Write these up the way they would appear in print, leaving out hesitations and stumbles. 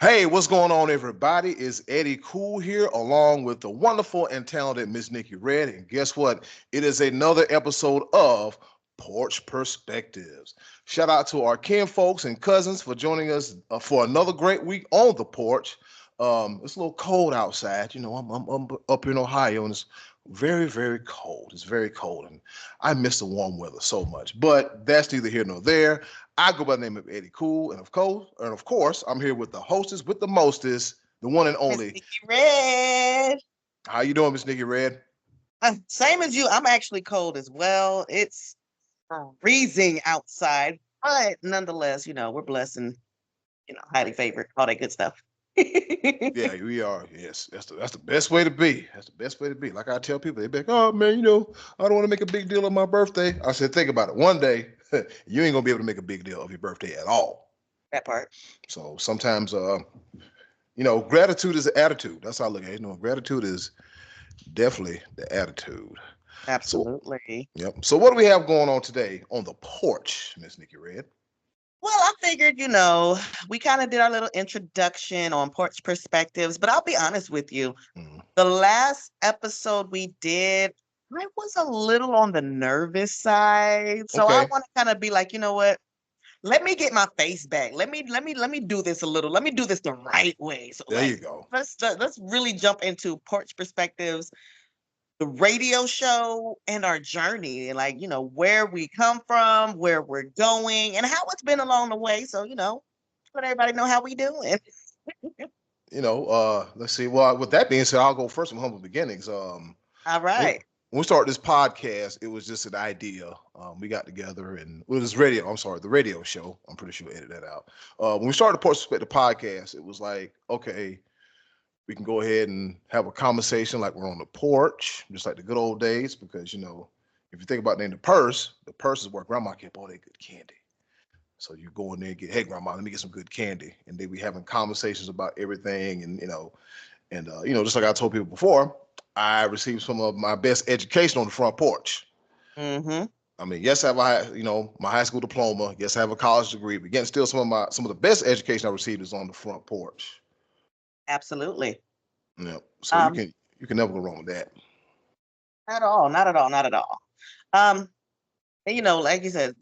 Hey, what's going on, everybody? It's Eddie Cool here, along with the wonderful and talented Miss Nicki Red. And guess what? It is another episode of Porch Perspectives. Shout out to our kinfolks and cousins for joining us for another great week on the porch. It's a little cold outside. I'm up in Ohio, and it's very, very cold. It's very cold, and I miss the warm weather so much. But that's neither here nor there. I go by the name of Eddie Cool, and of course, I'm here with the hostess, with the mostest, the one and Miss only. Nicki Red. How you doing, Miss Nicki Red? Same as you. I'm actually cold as well. It's freezing outside, but nonetheless, we're blessed and highly favored, all that good stuff. Yeah, we are. Yes, that's the best way to be. That's the best way to be. Like I tell people, they be like, "Oh man, I don't want to make a big deal of my birthday." I said, "Think about it. One day, you ain't gonna be able to make a big deal of your birthday at all." That part. So sometimes, gratitude is an attitude. That's how I look at it. Gratitude is definitely the attitude. So, Absolutely. yep. So, what do we have going on today on the porch, Miss Nikki Red? Well, I figured, we kind of did our little introduction on Porch Perspectives, but I'll be honest with you. Mm. The last episode we did, I was a little on the nervous side. So I Okay, want to kind of be like, you know what? Let me get my face back. Let me do this a little. Let me do this the right way. So there you go. let's really jump into Porch Perspectives, the radio show, and our journey, and like where we come from, where we're going, and how it's been along the way. So let everybody know how we doing. Let's see. Well, with that being said, I'll go first from humble beginnings. All When right. when we started this podcast, it was just an idea. We got together and it was radio. I'm sorry, the radio show. I'm pretty sure we edited that out. When we started the Porch Perspective podcast, it was like, okay, we can go ahead and have a conversation like we're on the porch, just like the good old days. Because if you think about the purse is where grandma kept all that good candy. So you go in there and get, hey grandma, let me get some good candy, and then we having conversations about everything, and just like I told people before, I received some of my best education on the front porch. Mm-hmm. I mean, yes, I have my high school diploma. Yes, I have a college degree. But again, still some of the best education I received is on the front porch. Absolutely. Yeah. So you Um, can you can never go wrong with that. not at all. Not at all. Not at all. Um, and like you said,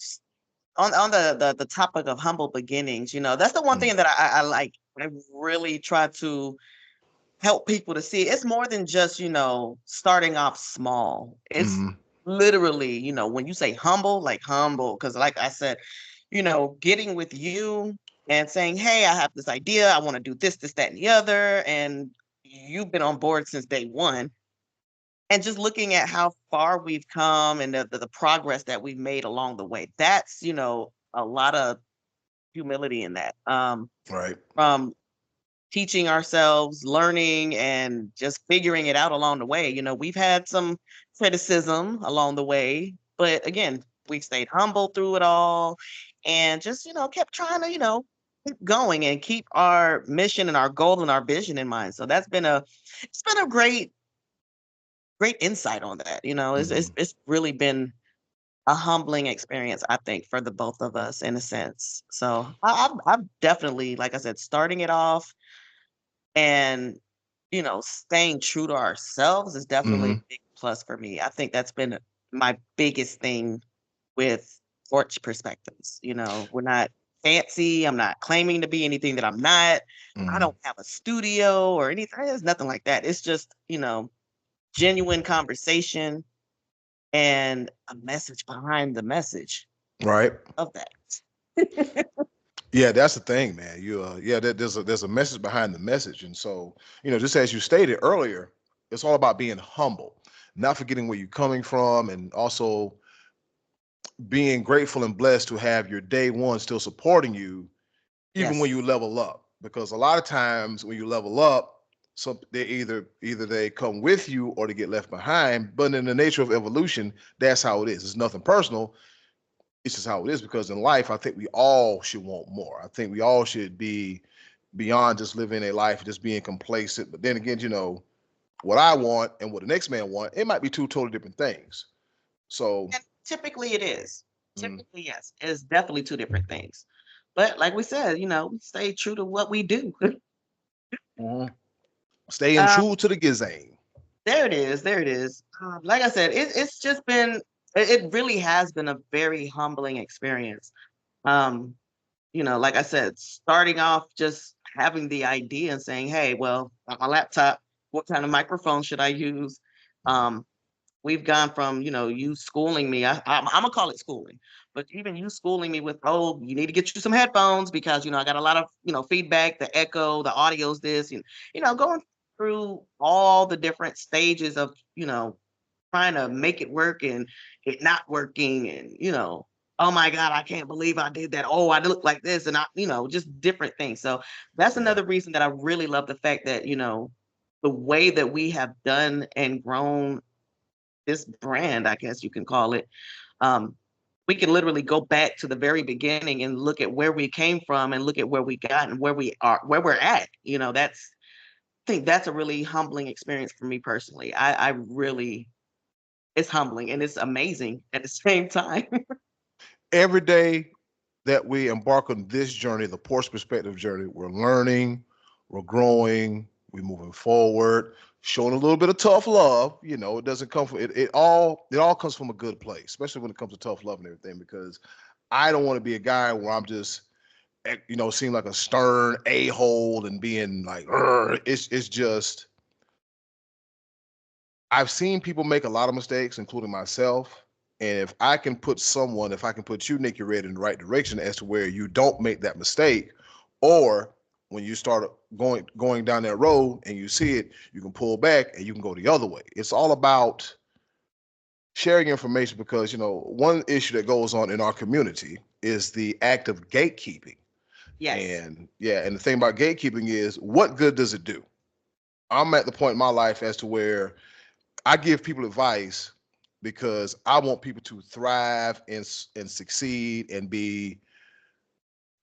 on the topic of humble beginnings, that's the one Mm-hmm. thing that I like. I really try to help people to see it's more than just starting off small. It's Mm-hmm. literally when you say humble, like humble, because like I said, getting with you and saying, hey, I have this idea, I want to do this, that, and the other, and you've been on board since day one, and just looking at how far we've come and the progress that we've made along the way. That's a lot of humility in that, Right. from teaching ourselves, learning, and just figuring it out along the way. We've had some criticism along the way, but again, we stayed humble through it all and just, kept trying to, keep going and keep our mission and our goal and our vision in mind. So it's been a great insight on that. Mm-hmm. It's really been a humbling experience, I think, for the both of us in a sense. So I've definitely, like I said, starting it off and staying true to ourselves is definitely Mm-hmm. a big plus for me. I think that's been my biggest thing with Porch Perspectives. We're not fancy. I'm not claiming to be anything that I'm not. I Mm-hmm. don't have a studio or anything. There's nothing like that. It's just, genuine conversation and a message behind the message Right. of that. Yeah, that's the thing, man. There's a message behind the message, and so just as you stated earlier, it's all about being humble, not forgetting where you're coming from, and also being grateful and blessed to have your day one still supporting you, even when Yes. you level up. Because a lot of times when you level up, they either they come with you or they get left behind. But in the nature of evolution, that's how it is. It's nothing personal. It's just how it is. Because in life, I think we all should want more. I think we all should be beyond just living a life just being complacent. But then again, what I want and what the next man want, it might be two totally different things. So, And typically it is. mm, Typically, yes. It's definitely two different things. But like we said, we stay true to what we do. Mhm. Staying Um, true to the gizane. there it is. There it is. Like I said, it's just been. It really has been a very humbling experience. Um, like I said, starting off just having the idea and saying, "Hey, well, on my laptop, what kind of microphone should I use?" Um, we've gone from you schooling me. I'm gonna call it schooling, but even you schooling me with, oh, you need to get you some headphones because I got a lot of feedback, the echo, the audio's this, and going through all the different stages of trying to make it work and it not working, and oh my god, I can't believe I did that. Oh, I look like this, and I just different things. So that's Yeah. another reason that I really love the fact that the way that we have done and grown this brand, I guess you can call it, um, we can literally go back to the very beginning and look at where we came from and look at where we got and where we are, where we're at. I think that's a really humbling experience for me personally. I really, it's humbling and it's amazing at the same time. Every day that we embark on this journey, the Porch Perspective journey, we're learning, we're growing, we're moving forward, showing a little bit of tough love. It doesn't come from it. It all comes from a good place, especially when it comes to tough love and everything. Because I don't want to be a guy where I'm just seem like a stern a-hole and being like, "Urgh." It's just I've seen people make a lot of mistakes, including myself. And if I can put you, Nicky Red, in the right direction as to where you don't make that mistake, or when you start going down that road and you see it, you can pull back and you can go the other way. It's all about sharing information because one issue that goes on in our community is the act of gatekeeping. Yes. And yeah, and the thing about gatekeeping is, what good does it do? I'm at the point in my life as to where I give people advice because I want people to thrive and succeed and be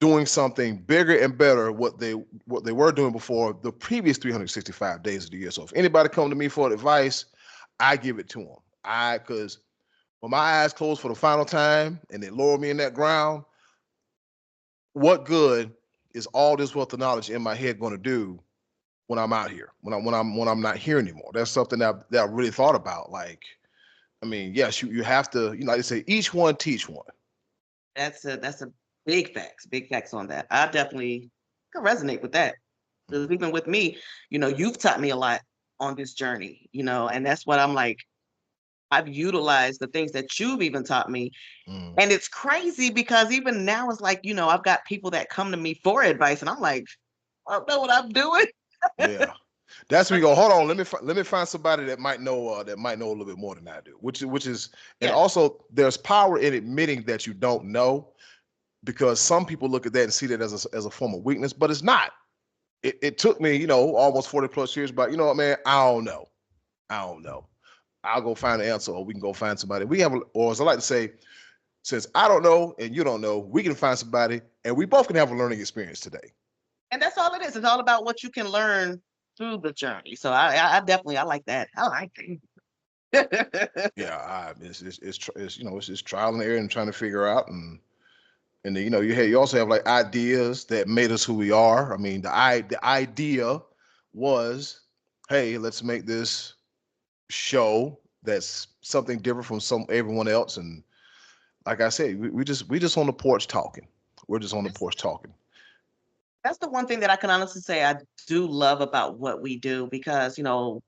doing something bigger and better what they were doing before the previous 365 days of the year. So if anybody come to me for advice, I give it to them. Because when my eyes close for the final time and they lower me in that ground, what good is all this wealth of knowledge in my head going to do when I'm out here, when I'm not here anymore? That's something that I really thought about. Like, I mean, yes, you have to, like they say, each one teach one. That's a big facts on that. I definitely can resonate with that. Because even with me, you've taught me a lot on this journey, and that's what I'm like, I've utilized the things that you've even taught me. Mm. And it's crazy because even now it's like, I've got people that come to me for advice and I'm like, I don't know what I'm doing. Yeah, that's when But you go. Hold on, let me find somebody that might know a little bit more than I do. Which is, and yeah. also there's power in admitting that you don't know, because some people look at that and see that as a form of weakness, but it's not. It took me almost 40 plus years, but you know what, man, I don't know. I'll go find an answer, or we can go find somebody. Or as I like to say, since I don't know and you don't know, we can find somebody, and we both can have a learning experience today. And that's all it is. It's all about what you can learn through the journey. So I definitely, I like that. I like that. Yeah, it's just trial and error and trying to figure out, and then, you also have like ideas that made us who we are. I mean, the idea was, hey, let's make this show that's something different from everyone else. And like I said, we just on the porch talking. We're just on the That's porch talking. that's the one thing that I can honestly say I do love about what we do because, in all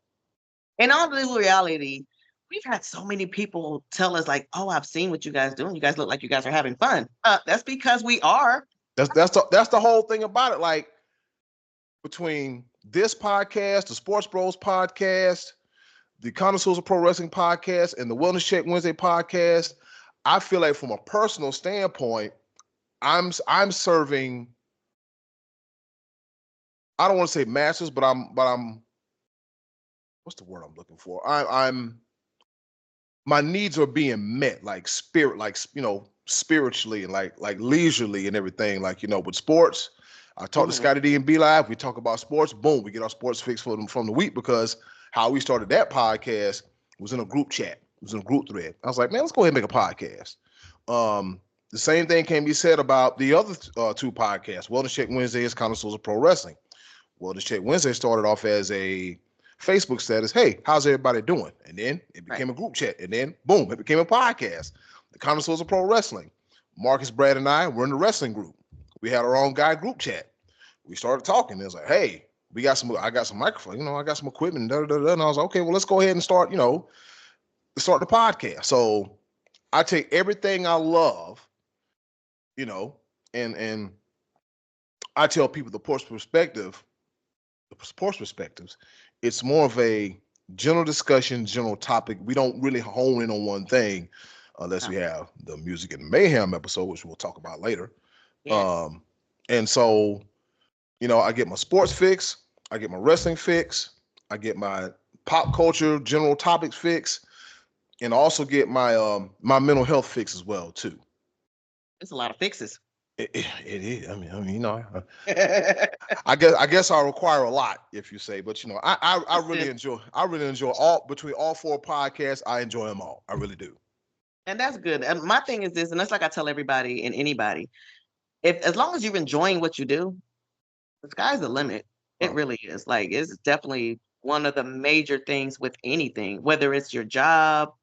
the reality, we've had so many people tell us like, "Oh, I've seen what you guys do, and you guys look like you guys are having fun." That's because we are. That's the whole thing about it. Like, between this podcast, the Sports Bros podcast, the Connoisseurs of Pro Wrestling podcast, and the Wellness Check Wednesday podcast, I feel like from a personal standpoint, I'm serving. I don't want to say masters, but I'm what's the word I'm looking for? I'm my needs are being met, like spiritually, and like leisurely and everything. Like, with sports, I talk to Mhm. Scotty D and B Live. We talk about sports. Boom, we get our sports fix from the week, because how we started that podcast was in a group chat. It was in a group thread. I was like, man, let's go ahead and make a podcast. The same thing can be said about the other two podcasts, Wellness Check Wednesdays, Connoisseurs of Pro Wrestling. Well, the Check Wednesday started off as a Facebook status. Hey, how's everybody doing? And then it became a group chat. And then boom, it became a podcast. The Connoisseurs of Pro Wrestling. Marcus, Brad, and I were in the wrestling group. We had our own guy group chat. We started talking. It was like, hey, I got some microphone, I got some equipment, and I was like, okay, well, let's go ahead and start the podcast. So I take everything I love, and I tell people the Porch Perspectives, it's more of a general discussion, general topic. We don't really hone in on one thing unless we have the Music and Mayhem episode, which we'll talk about later. Yes. And so, I get my sports fix, I get my wrestling fix, I get my pop culture general topics fix, and I also get my my mental health fix as well too. It's a lot of fixes. It is. I mean, I guess I require a lot, if you say, but I really enjoy all four podcasts. I enjoy them all. I really do. And that's good. And my thing is this, and that's like I tell everybody and anybody, as long as you're enjoying what you do, the sky's the limit. It really is. Like, it's definitely one of the major things with anything, whether it's your job,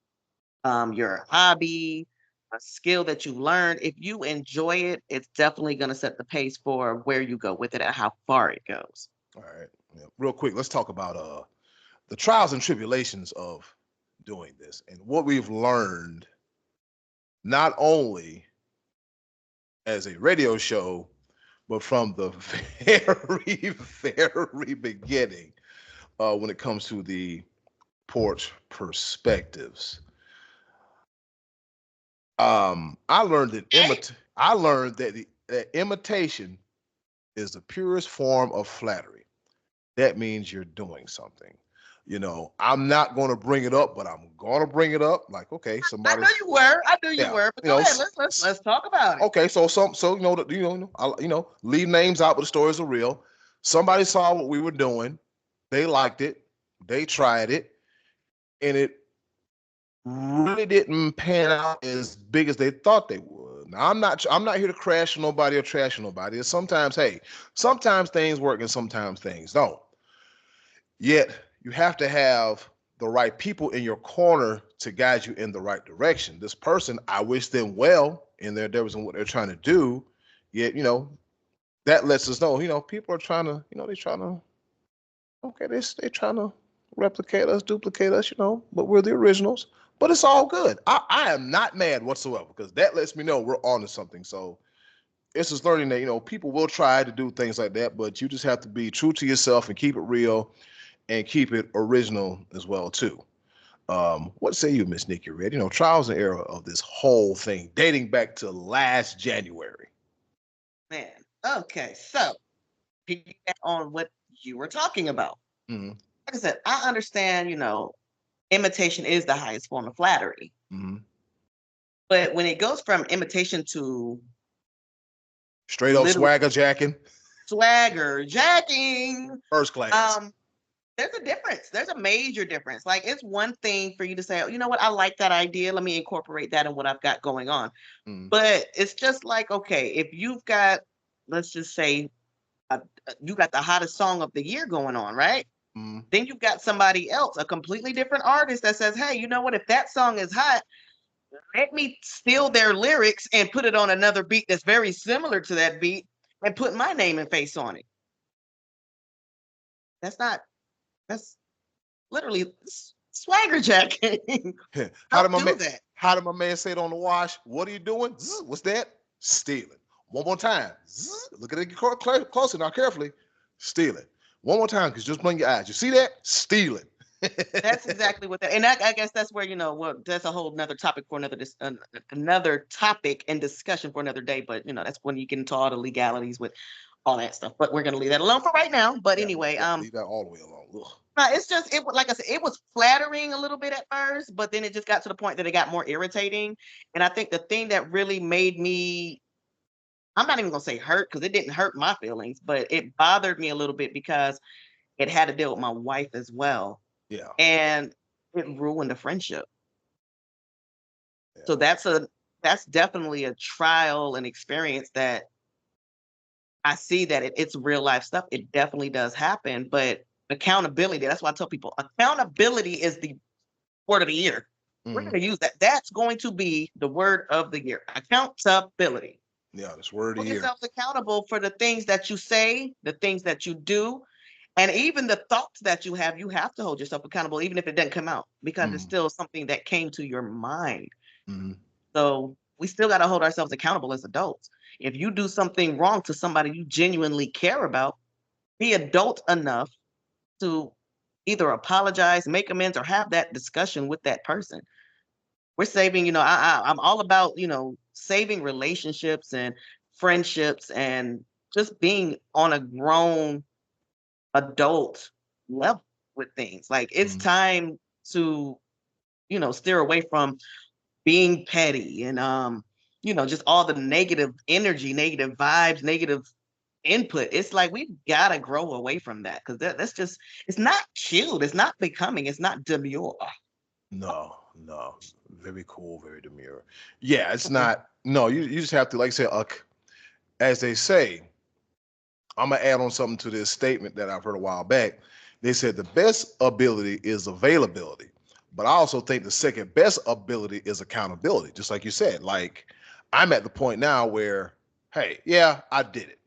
your hobby, a skill that you learned. If you enjoy it, it's definitely going to set the pace for where you go with it and how far it goes. All right. Yeah. Real quick, let's talk about the trials and tribulations of doing this and what we've learned, not only as a radio show, but from the very, very beginning when it comes to the Porch Perspectives. I learned that imitation is the purest form of flattery. That means you're doing something. I'm not going to bring it up, but I'm going to bring it up. Like, okay, somebody. I knew you were. But go ahead. Let's talk about it. Okay, so leave names out, but the stories are real. Somebody saw what we were doing, they liked it, they tried it, and it really didn't pan out as big as they thought they would. Now, I'm not here to crash nobody or trash nobody. It's sometimes things work and sometimes things don't. Yet you have to have the right people in your corner to guide you in the right direction. This person, I wish them well in their endeavors and what they're trying to do. Yet, that lets us know, people are trying to, they're trying to replicate us, duplicate us, but we're the originals. But it's all good. I am not mad whatsoever because that lets me know we're on to something. So it's just learning that, people will try to do things like that, but you just have to be true to yourself and keep it real and keep it original as well, too. What say you, Miss Nicki R3dd? Trials and error of this whole thing dating back to last January. Man, okay. So, piggyback on what you were talking about. Mm-hmm. Like I said, I understand, imitation is the highest form of flattery. Mm-hmm. But when it goes from imitation to straight up swagger jacking, first class. There's a difference. There's a major difference. Like, it's one thing for you to say, oh, you know what, I like that idea. Let me incorporate that in what I've got going on. Mm. But it's just like, okay, if you've got, let's just say, you got the hottest song of the year going on, right? Mm. Then you've got somebody else, a completely different artist that says, hey, you know what, if that song is hot, let me steal their lyrics and put it on another beat that's very similar to that beat and put my name and face on it. That's literally swagger jacking. How did my man say it on the wash? What are you doing? What's that? Stealing. One more time. Look at it closer now, carefully. Stealing. One more time, because just blink your eyes. You see that? Stealing. That's exactly what that. And I guess that's where that's a whole another topic for another topic and discussion for another day. But that's when you get into all the legalities with all that stuff. But we're gonna leave that alone for right now. But anyway, leave that all the way alone. Ugh. It's just like I said, it was flattering a little bit at first, but then it just got to the point that it got more irritating. And I think the thing that really made me, I'm not even gonna say hurt, because it didn't hurt my feelings, but it bothered me a little bit because it had to deal with my wife as well. Yeah. And it ruined a friendship. Yeah. So that's definitely a trial and experience that I see that it's real life stuff. It definitely does happen, but accountability, that's why I tell people accountability is the word of the year. We're going to use that. That's going to be the word of the year. Accountability. Yeah, this word of the Hold year. yourself accountable for the things that you say, the things that you do, and even the thoughts that you have. You have to hold yourself accountable, even if it doesn't come out, because it's still something that came to your mind. So we still got to hold ourselves accountable as adults. If you do something wrong to somebody you genuinely care about, be adult enough to either apologize, make amends, or have that discussion with that person. We're saving, I'm all about, saving relationships and friendships and just being on a grown adult level with things. Like it's time to, steer away from being petty and just all the negative energy, negative vibes, negative input. It's like we've got to grow away from that because that's just, it's not cute, it's not becoming, it's not demure. No, no. Very cool, very demure. Yeah, it's not. No, you just have to, like I said, as they say, I'm gonna add on something to this statement that I've heard a while back. They said the best ability is availability, but I also think the second best ability is accountability. Just like you said, like I'm at the point now where, hey, yeah, I did it.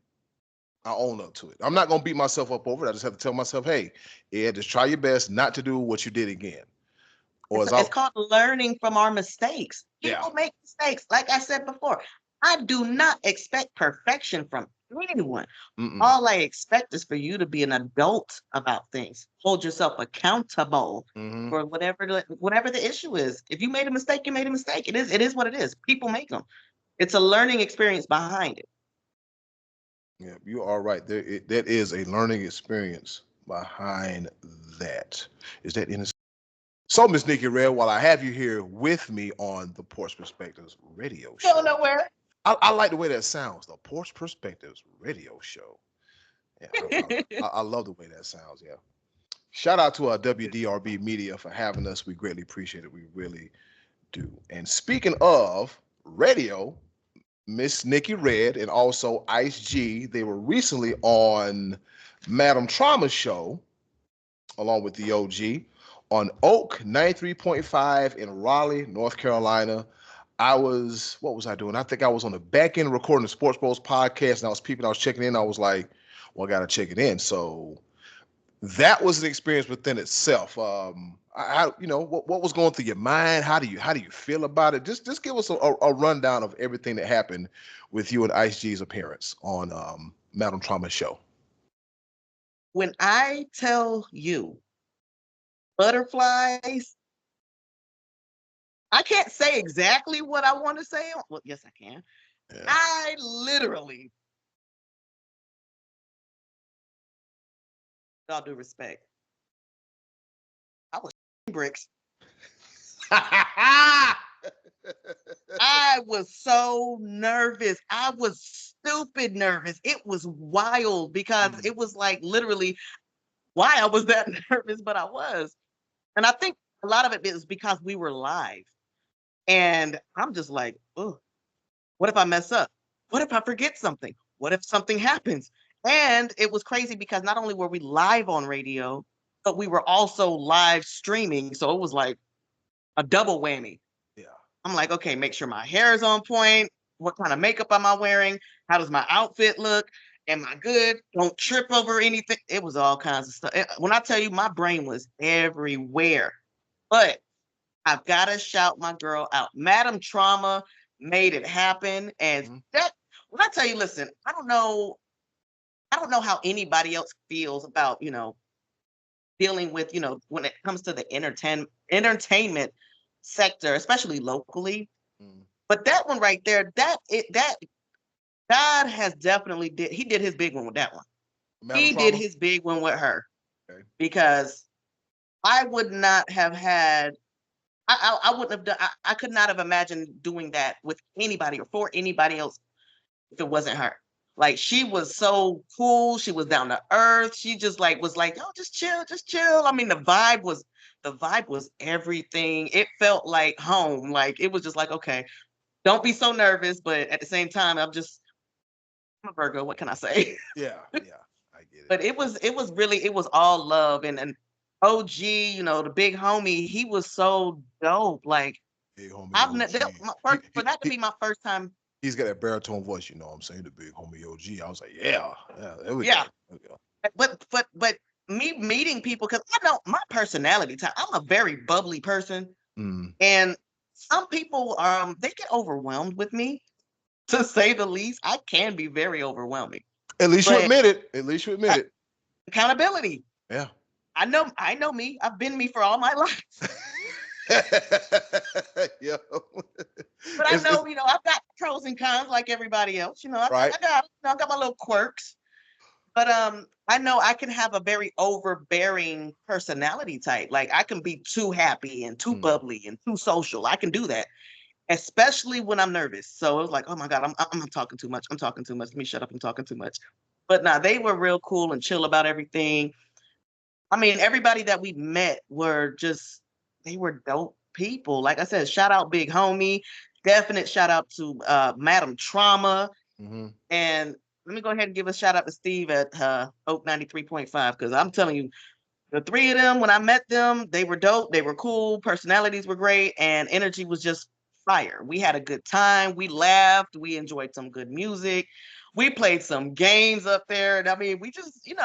I own up to it. I'm not gonna beat myself up over it. I just have to tell myself, hey, yeah, just try your best not to do what you did again. Or It's called learning from our mistakes. yeah, People make mistakes. Like I said before, I do not expect perfection from anyone. All I expect is for you to be an adult about things. Hold yourself accountable for whatever the issue is. If you made a mistake, you made a mistake. It is what it is. People make them. It's a learning experience behind it. yeah, you are right. That is a learning experience behind that. Is that in? So, Miss Nicki Red, while I have you here with me on the Porch Perspectives radio show, Go nowhere. I like the way that sounds. The Porch Perspectives radio show. Yeah, I love the way that sounds. Yeah. Shout out to our WDRB Media for having us. We greatly appreciate it. We really do. And speaking of radio, Miss Nicki Red and also Ice G, they were recently on Madam Trauma's show, along with the OG, on Oak 93.5 in Raleigh, North Carolina. What was I doing? I think I was on the back end recording the Sports Bros podcast, and I was checking in. I was like, well, I got to check it in. So that was an experience within itself. What was going through your mind? How do you feel about it? Just give us a rundown of everything that happened with you and Ice G's appearance on Madam Trauma's show. When I tell you butterflies, I can't say exactly what I want to say. Well, yes, I can. Yeah. I literally, with all due respect, I was bricks. I was so nervous. I was stupid nervous. It was wild because it was like literally why I was that nervous, but I was. And I think a lot of it is because we were live. And I'm just like, oh, what if I mess up? What if I forget something? What if something happens? And it was crazy because not only were we live on radio, but we were also live streaming. So it was like a double whammy. Yeah. I'm like, okay, make sure my hair is on point. What kind of makeup am I wearing? How does my outfit look? Am I good? Don't trip over anything. It was all kinds of stuff. When I tell you, my brain was everywhere. But I've got to shout my girl out. Madam Trauma made it happen. And that, when I tell you, listen, I don't know how anybody else feels about, dealing with, when it comes to the entertainment sector, especially locally. But that one right there, that God has definitely he did his big one with that one. He did his big one with her. Okay. Because I would not have had I wouldn't have done. I could not have imagined doing that with anybody or for anybody else if it wasn't her. Like she was so cool. She was down to earth. She just was like, oh, just chill, just chill. I mean, the vibe was everything. It felt like home. Like it was just like, okay, don't be so nervous, but at the same time, I'm just I'm a Virgo. What can I say? Yeah, yeah, I get it. But it was all love and OG, the big homie, he was so dope. Like Big homie I've OG. never my first for that to He be my first time. he's got that baritone voice, you know what I'm saying? The big homie OG. I was like, yeah, yeah, there we Yeah, go. There we go. but me meeting people because I know my personality type. I'm a very bubbly person, Mm. and some people they get overwhelmed with me, to say the least. I can be very overwhelming, At least you but admit it. At least you admit it. accountability. Yeah. I know me. I've been me for all my life. Yeah. But I It's know, I've got pros and cons like everybody else. right. I got my little quirks. But I know I can have a very overbearing personality type. Like I can be too happy and too Mm. bubbly and too social. I can do that, especially when I'm nervous. So it was like, oh my God, I'm talking too much. I'm talking too much. Let me shut up. I'm talking too much. But nah, they were real cool and chill about everything. I mean, everybody that we met they were dope people. Like I said, shout out Big Homie. Definite shout out to Madam Trauma. Hmm. And let me go ahead and give a shout out to Steve at Oak 93.5, because I'm telling you, the three of them, when I met them, they were dope. They were cool. Personalities were great. And energy was just fire. We had a good time. We laughed. We enjoyed some good music. We played some games up there. And I mean, we just had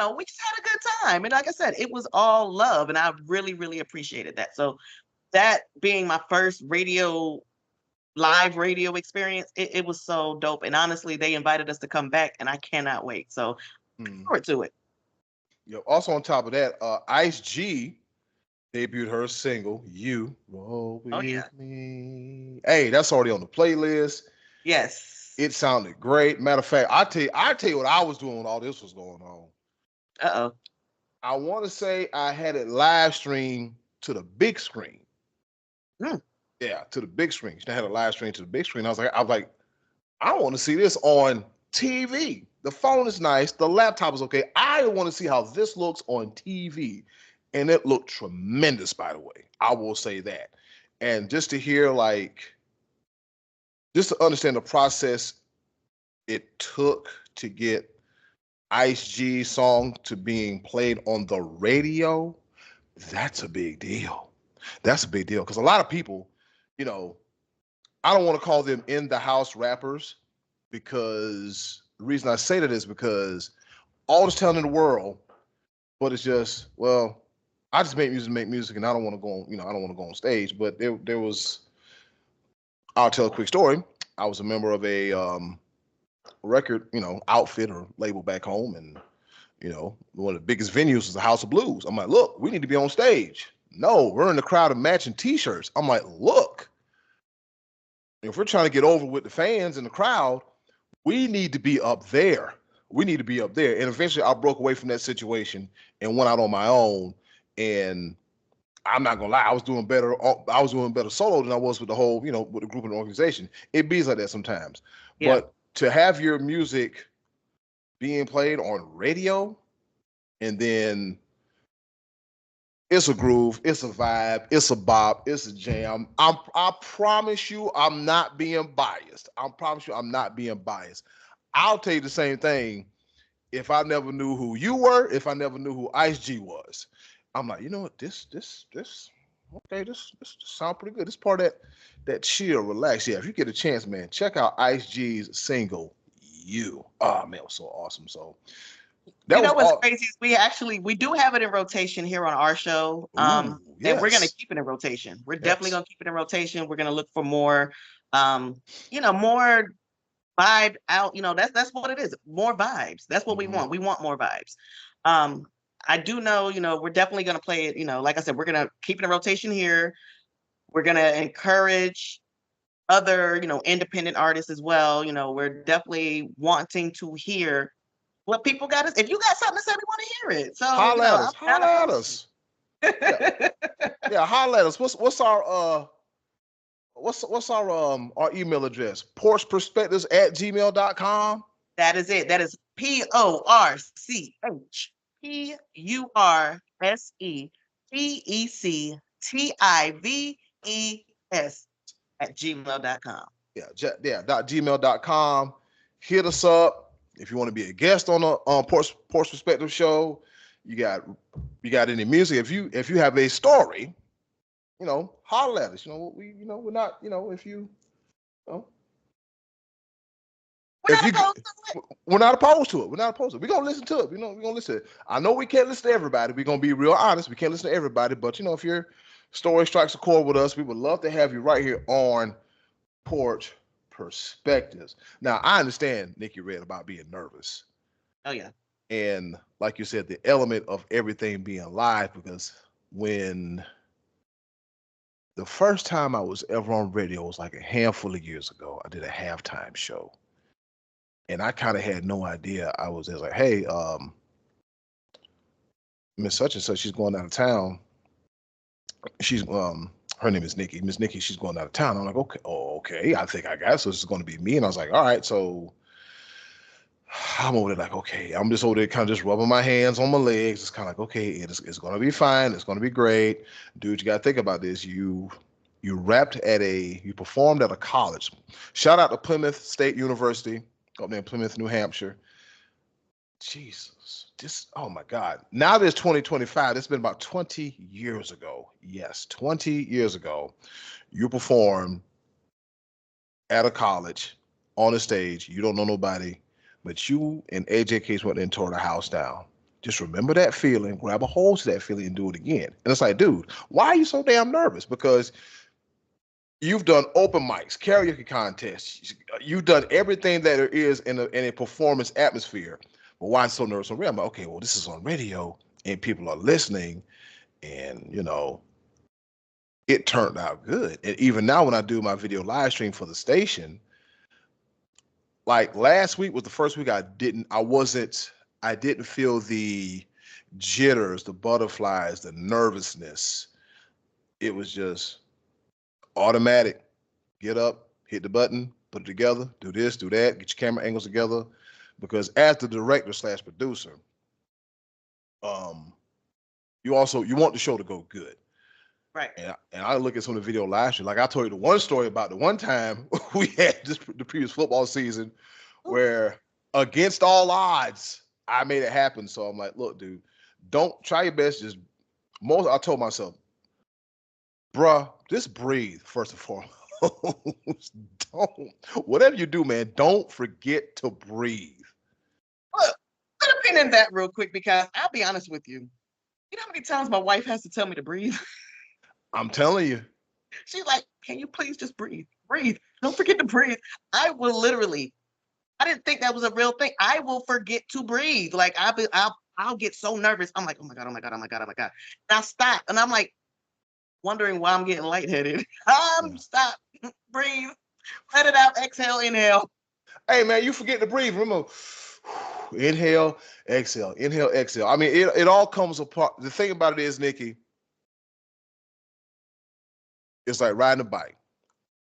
a good time. And like I said, it was all love. And I really, really appreciated that. So that being my first live radio experience, it was so dope. And honestly, they invited us to come back and I cannot wait. So Mm. forward to it. Yo, also on top of that, Ice G debuted her single "You Roll Oh yeah. With Me." Hey, that's already on the playlist. Yes. It sounded great. Matter of fact, I tell you what I was doing when all this was going on. Uh-oh. I want to say I had it live streamed to the big screen. Mm. Yeah, to the big screen. I had a live stream to the big screen. I was like, I want to see this on TV. The phone is nice. The laptop is okay. I want to see how this looks on TV. And it looked tremendous, by the way. I will say that. And just to hear, just to understand the process it took to get Ice G's song to being played on the radio, that's a big deal. That's a big deal. Because a lot of people, you know, I don't want to call them in the house rappers, because the reason I say that is because all this talent in the world, but it's just, well, I just make music, and I don't want to go on, I don't want to go on stage. But there was, I'll tell a quick story. I was a member of a record, outfit or label back home, and one of the biggest venues was the House of Blues. I'm like, look, we need to be on stage. No, we're in the crowd of matching T-shirts. I'm like, look, if we're trying to get over with the fans and the crowd, we need to be up there. We need to be up there. And eventually I broke away from that situation and went out on my own. And I'm not gonna lie, I was doing better. I was doing better solo than I was with the whole, with the group and the organization. It be like that sometimes. Yeah. But to have your music being played on radio, and then it's a groove, it's a vibe, it's a bop, it's a jam. I promise you, I'm not being biased. I promise you, I'm not being biased. I'll tell you the same thing. If I never knew who you were, if I never knew who Ice G was, I'm like, you know what, okay, this sound pretty good. This part of that chill, relax. Yeah, if you get a chance, man, check out Ice G's single, "You." Oh man, it was so awesome. So that You was know what's all. crazy is we do have it in rotation here on our show. Ooh, And we're gonna yes, keep it in rotation. We're definitely yes. gonna keep it in rotation. We're gonna look for more more vibe out. That's what it is. More vibes. That's what we Hmm. want. We want more vibes. Um, I do know, we're definitely gonna play it, like I said, we're gonna keep it in rotation here. We're gonna encourage other, independent artists as well. We're definitely wanting to hear what people got us. If you got something to say, we want to hear it. So, Holla at I'm us. down Holla to at host us. Yeah, it. yeah. Holla at us. What's our email address? Porchperspectives@gmail.com. That is it. That is PORCHPUSEPECTIVES at gmail.com. Yeah, yeah. .gmail.com. Hit us up. If you want to be a guest on a Porch Perspective show, you got any music. If you have a story, holler at us. We're not, if you, We're if not you, opposed to it. we're not opposed to it. We're not opposed to it. We're gonna listen to it. We're gonna listen to it. I know we can't listen to everybody. We're gonna be real honest. We can't listen to everybody, but if your story strikes a chord with us, we would love to have you right here on Porch Perspectives. Now, I understand Nicki R3dd about being nervous. Oh yeah. And like you said, the element of everything being live, because when the first time I was ever on radio was like a handful of years ago, I did a halftime show. And I kind of had no idea. I was just like, hey, Miss such and such, she's going out of town. She's her name is Nikki. Miss Nikki, she's going out of town. I'm like, okay, okay. I think I got it. So this is going to be me. And I was like, all right. So I'm over there like, okay. I'm just over there kind of just rubbing my hands on my legs. It's kind of like, okay, it's going to be fine. It's going to be great. Dude, you got to think about this. You performed at a college. Shout out to Plymouth State University up there in Plymouth, New Hampshire. Jesus, oh my God. Now there's 2025. It's been about 20 years ago. Yes, 20 years ago. You performed at a college on a stage. You don't know nobody, but you and AJ Case went and tore the house down. Just remember that feeling, grab a hold to that feeling and do it again. And it's like, dude, why are you so damn nervous? Because you've done open mics, karaoke contests. You've done everything that there is in a performance atmosphere. But why so nervous on radio? I'm like, okay, well, this is on radio and people are listening, and it turned out good. And even now, when I do my video live stream for the station, like last week was the first week I didn't feel the jitters, the butterflies, the nervousness. It was just automatic. Get up, hit the button, put it together, do this, do that, get your camera angles together. Because as the director / producer, you want the show to go good. Right. And I look at some of the video last year. Like I told you the one story about the one time we had the previous football season where against all odds, I made it happen. So I'm like, look, dude, don't try your best. I told myself, bruh, just breathe first and foremost. Whatever you do, man, don't forget to breathe. Look, put a pin in that real quick, because I'll be honest with you. You know how many times my wife has to tell me to breathe? I'm telling you. She's like, can you please just breathe? Breathe. Don't forget to breathe. I will literally, I didn't think that was a real thing. I will forget to breathe. Like I'll get so nervous. I'm like, oh my God, oh my God, oh my God, oh my God. And I stop. And I'm like wondering why I'm getting lightheaded. Stop. Breathe. Let it out. Exhale, inhale. Hey man, you forget to breathe. Remember, inhale, exhale, inhale, exhale. I mean, it all comes apart. The thing about it is, Nikki, it's like riding a bike.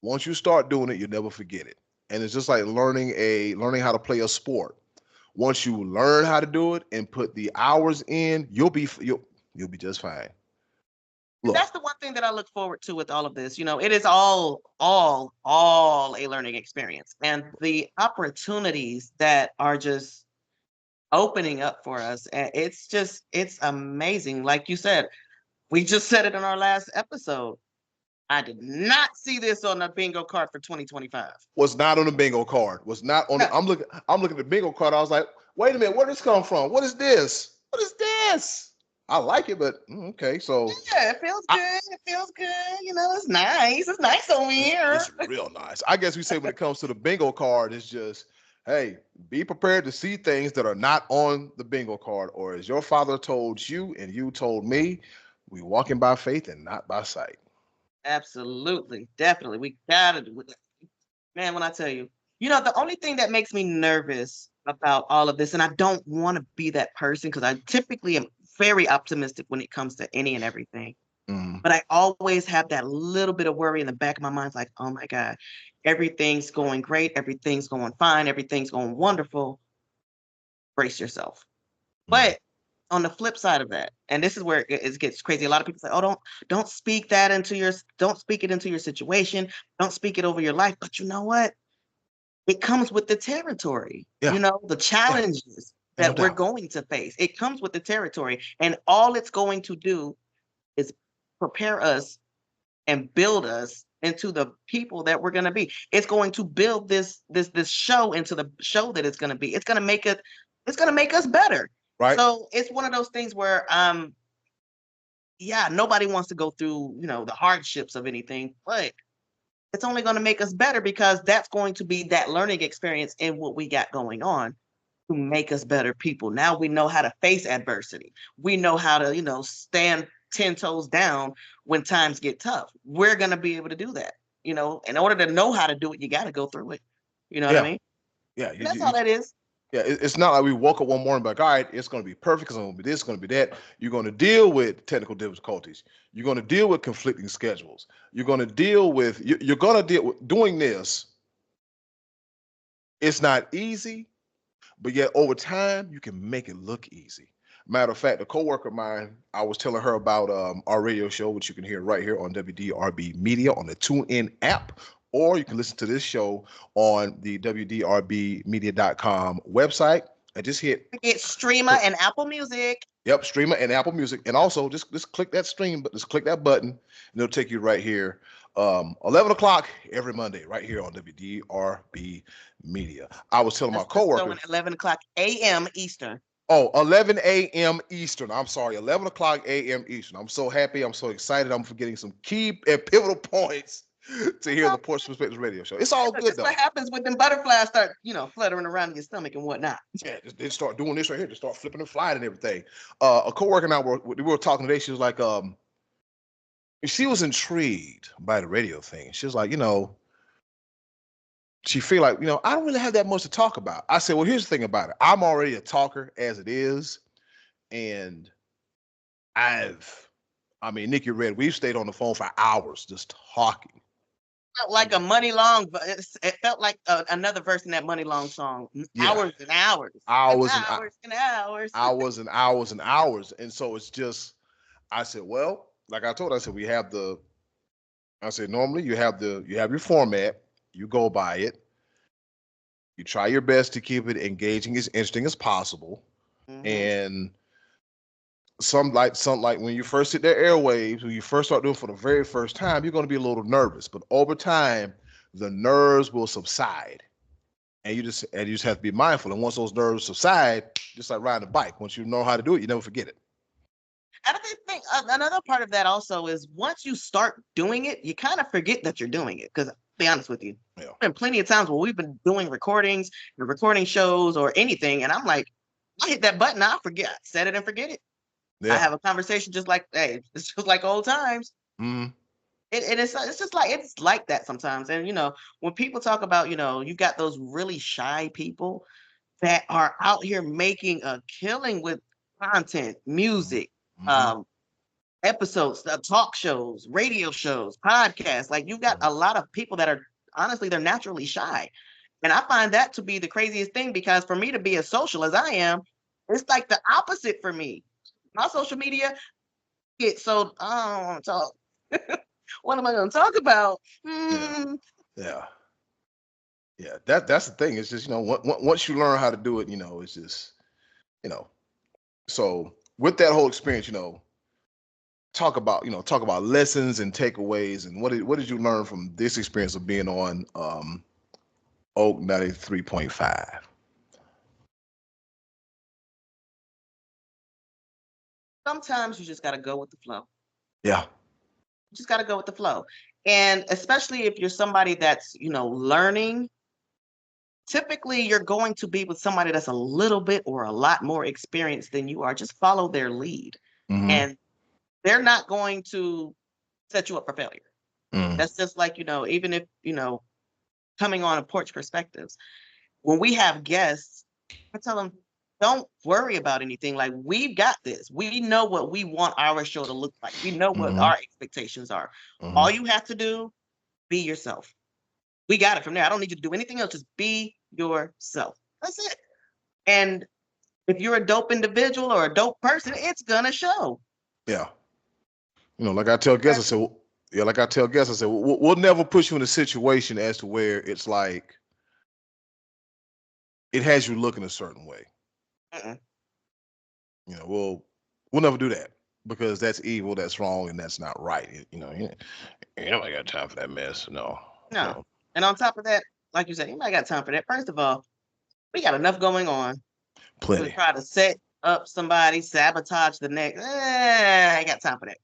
Once you start doing it, you never forget it. And it's just like learning how to play a sport. Once you learn how to do it and put the hours in, you'll be just fine. Look, that's the one thing that I look forward to with all of this. It is all a learning experience, and the opportunities that are just opening up for us. And it's amazing. Like you said, we just said it in our last episode. I did not see this on the bingo card for 2025. Was not on the bingo card. Was not on. I'm looking at the bingo card. I was like, wait a minute, where did this come from? What is this? What is this? I like it, but okay. So yeah, it feels good. It feels good. It's nice. It's nice over here. It's real nice. I guess we say when it comes to the bingo card, it's just, hey, be prepared to see things that are not on the bingo card, or as your father told you and you told me, we walking by faith and not by sight. Absolutely. Definitely. We gotta do it. Man, when I tell you, the only thing that makes me nervous about all of this, and I don't want to be that person because I typically am very optimistic when it comes to any and everything. But I always have that little bit of worry in the back of my mind. It's like, oh my God, everything's going great. Everything's going fine. Everything's going wonderful. Brace yourself. But on the flip side of that, and this is where it gets crazy. A lot of people say, oh, don't speak it into your situation. Don't speak it over your life. But you know what? it comes with the territory. Yeah. You know, the challenges No that we're doubt. going to face. It comes with the territory. And all it's going to do is prepare us and build us into the people that we're going to be. It's going to build this show into the show that it's going to be. It's going to make us better. Right. So it's one of those things where yeah, nobody wants to go through, the hardships of anything, but it's only going to make us better because that's going to be that learning experience in what we got going on to make us better people. Now we know how to face adversity. We know how to, stand 10 toes down when times get tough. We're going to be able to do that. In order to know how to do it, you got to go through it. You know what I Yeah. mean? Yeah. And that's all that is. Yeah, it's not like we woke up one morning like, all right, it's going to be perfect. It's going to be this, it's going to be that. You're going to deal with technical difficulties. You're going to deal with conflicting schedules. You're going to deal with, you're going to deal with doing this. It's not easy, but yet over time, you can make it look easy. Matter of fact, a coworker of mine, I was telling her about our radio show, which you can hear right here on WDRB Media on the TuneIn app, or you can listen to this show on the WDRBmedia.com website and just hit. Get Streamer and Apple Music. Yep, Streamer and Apple Music. And also just click that stream, but just click that button and it'll take you right here. 11 o'clock every Monday, right here on WDRB Media. I was telling my coworker. So 11 o'clock a.m. Eastern. Oh, 11 a.m. Eastern. I'm sorry, 11 o'clock a.m. Eastern. I'm so happy. I'm so excited. I'm forgetting some key and pivotal points to hear the Porch PursePectives radio show. It's all good, That's though. what happens when them butterflies start, fluttering around in your stomach and whatnot. Yeah, they start doing this right here. They start flipping and flying and everything. A coworker and I we were talking today. She was like, she was intrigued by the radio thing. She was like, she feel like, I don't really have that much to talk about. I said, well, here's the thing about it. I'm already a talker as it is. And Nicki R3dd, we've stayed on the phone for hours just talking. Felt like a Money Long, it felt like another verse in that Money Long song. Yeah. Hours and hours. Hours and hours and hours. Hours and hours and hours. And so it's just, I said, well, like I told her, I said, normally you have your format, you go by it, you try your best to keep it engaging, as interesting as possible. Mm-hmm. And some like when you first hit their airwaves, when you first start doing it for the very first time, you're going to be a little nervous, but over time, the nerves will subside. And you just have to be mindful. And once those nerves subside, just like riding a bike, once you know how to do it, you never forget it. And I think another part of that also is once you start doing it, you kind of forget that you're doing it. Because I'll be honest with you, there's been plenty of times where we've been doing recordings, recording shows or anything. And I'm like, I hit that button, I forget. I set it and forget it. Yeah. I have a conversation just like, hey, it's just like old times. Mm-hmm. It's just like, it's like that sometimes. And, when people talk about, you've got those really shy people that are out here making a killing with content, music, mm-hmm. Episodes, talk shows, radio shows, podcasts. Like you've got a lot of people that are, honestly, they're naturally shy. And I find that to be the craziest thing because for me to be as social as I am, it's like the opposite for me. My social media get so I don't want to talk. What am I going to talk about? Yeah. That's the thing. It's just once you learn how to do it, it's just So with that whole experience, talk about lessons and takeaways, and what did you learn from this experience of being on Oak 93.5? Sometimes you just got to go with the flow. Yeah. You just got to go with the flow. And especially if you're somebody that's, learning, typically you're going to be with somebody that's a little bit or a lot more experienced than you are. Just follow their lead. Mm-hmm. And they're not going to set you up for failure. Mm-hmm. That's just like, even if, coming on a Porch PursePectives, when we have guests, I tell them, don't worry about anything. Like, we've got this. We know what we want our show to look like. We know what mm-hmm. our expectations are. Mm-hmm. All you have to do, be yourself. We got it from there. I don't need you to do anything else. Just be yourself. That's it. And if you're a dope individual or a dope person, it's gonna show. Yeah. Like I tell guests, I said, we'll never push you in a situation as to where it's like, it has you looking a certain way. Mm-mm. You know, we'll never do that because that's evil, that's wrong, and that's not right. Ain't nobody got time for that mess. No, No. no, And on top of that, like you said, anybody got time for that? First of all, we got enough going on to plenty. try to set up somebody, sabotage the next. I ain't got time for that.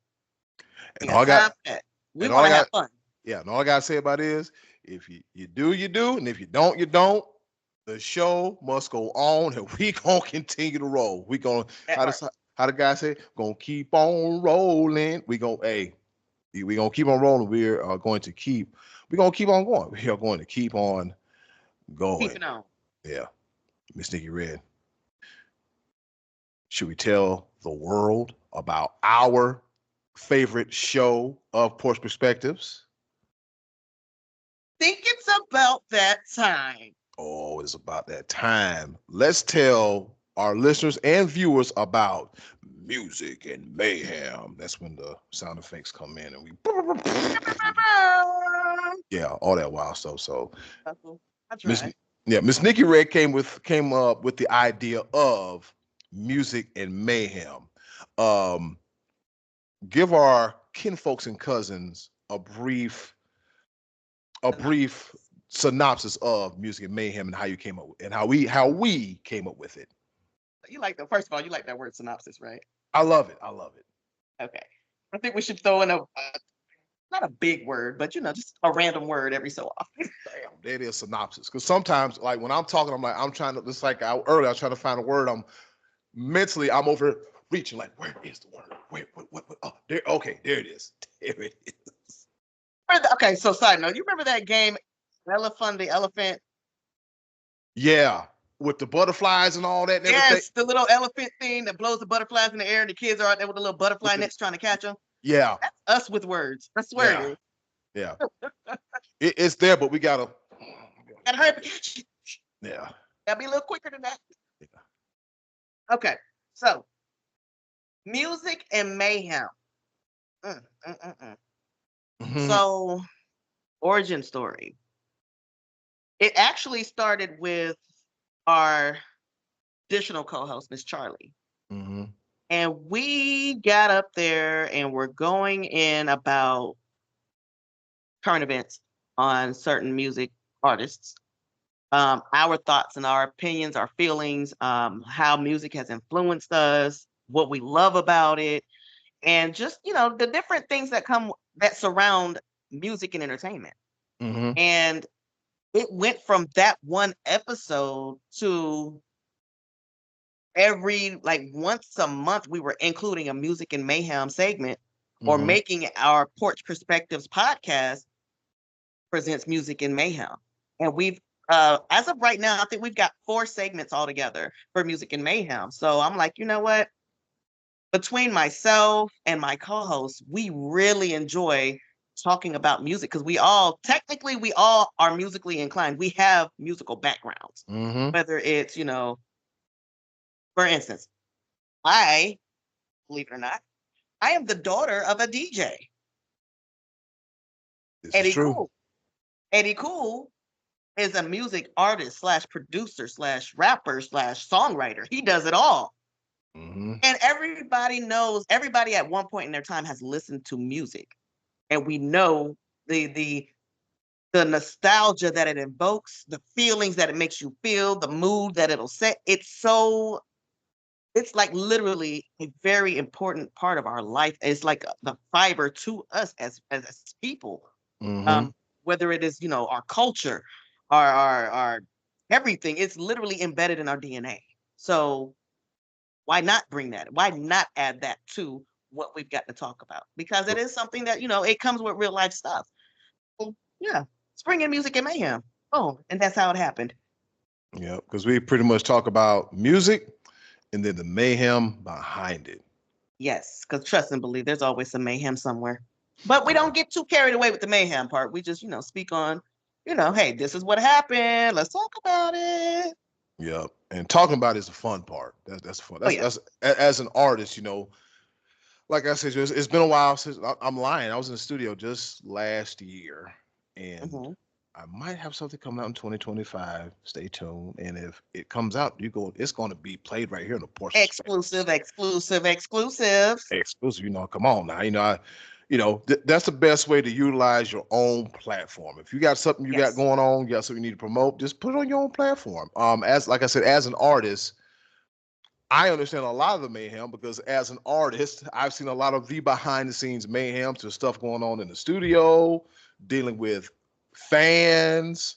And Ain't all I got got, time for that. We and all want I to have got, fun. yeah, and all I gotta say about it is, if you do, you do, and if you don't, you don't. The show must go on, and we gonna continue to roll. We gonna That how part. does how the guy say? Gonna keep on rolling. We gonna keep on rolling. We're going to keep. We're gonna keep on going. We are going to keep on going. Keeping on. Yeah, Miss Nicki Red. Should we tell the world about our favorite show of Porch Perspectives? Think it's about that time. Oh, it's about that time. Let's tell our listeners and viewers about music and mayhem. That's when the sound effects come in and we yeah, all that wild stuff. So That's Miss right. Miss Nicki Red came up with the idea of music and mayhem. Um, give our kinfolks and cousins a brief synopsis of music and mayhem and how you came up with and how we came up with it. You like the first of all, you like that word synopsis, right? I love it. I love it. Okay. I think we should throw in a not a big word, but just a random word every so often. Damn, there it is synopsis. Because sometimes, like when I'm talking, I'm like, I'm trying to. It's like earlier, I was trying to find a word. I'm over reaching. Like, where is the word? Wait, what? Oh, there. Okay, there it is. There it is. Okay, so side note, you remember that game, the Elephant? Yeah, with the butterflies and all that and everything. Yes, the little elephant thing that blows the butterflies in the air, and the kids are out there with a little butterfly nets trying to catch them. Yeah, That's us with words. I swear it yeah, is. yeah. It's there, but we gotta. Gotta hurry up and catch it. Yeah. Gotta be a little quicker than that. Okay, so music and mayhem. Mm, mm, mm, mm. Mm-hmm. So, origin story. It actually started with our additional co-host, Miss Charlie. Mm-hmm. And we got up there and we're going in about current events on certain music artists, our thoughts and our opinions, our feelings, how music has influenced us, what we love about it, and just the different things that surround music and entertainment. Mm-hmm. And it went from that one episode to every like once a month we were including a music and mayhem segment or Mm-hmm. making our Porch Perspectives podcast presents music and mayhem. And we've as of right now, I think we've got 4 segments altogether for music and mayhem. So I'm like, you know what? Between myself and my co-host, we really enjoy talking about music because we all are musically inclined. We have musical backgrounds. Mm-hmm. Whether it's, for instance, I, believe it or not, I am the daughter of a DJ. This is Eddie true. Cool. Eddie Cool is a music artist slash producer slash rapper slash songwriter. He does it all. Mm-hmm. And everybody at one point in their time has listened to music. And we know the nostalgia that it invokes, the feelings that it makes you feel, the mood that it'll set. It's like literally a very important part of our life. It's like the fiber to us as people. Mm-hmm. Whether it is, our culture, our everything, it's literally embedded in our DNA. So why not bring that? Why not add that to what we've got to talk about? Because it is something that, it comes with real life stuff. So, yeah, spring in music and mayhem. Oh, and that's how it happened. Yeah, because we pretty much talk about music and then the mayhem behind it. Yes, because trust and believe, there's always some mayhem somewhere. But we Yeah. don't get too carried away with the mayhem part. We just, speak on, hey, this is what happened. Let's talk about it. Yeah, and talking about it is the fun part. That's fun. Oh yeah. That's as an artist, like I said, it's been a while since I'm lying. I was in the studio just last year, and Mhm. I might have something coming out in 2025. Stay tuned. And if it comes out, it's going to be played right here in the Porch Exclusive, Perspectives. exclusive, exclusives. Exclusive. Come on now. That's the best way to utilize your own platform. If you got something you got Yes. going on, you got something you need to promote, just put it on your own platform. As like I said, as an artist, I understand a lot of the mayhem because as an artist, I've seen a lot of the behind the scenes mayhem to stuff going on in the studio, dealing with fans,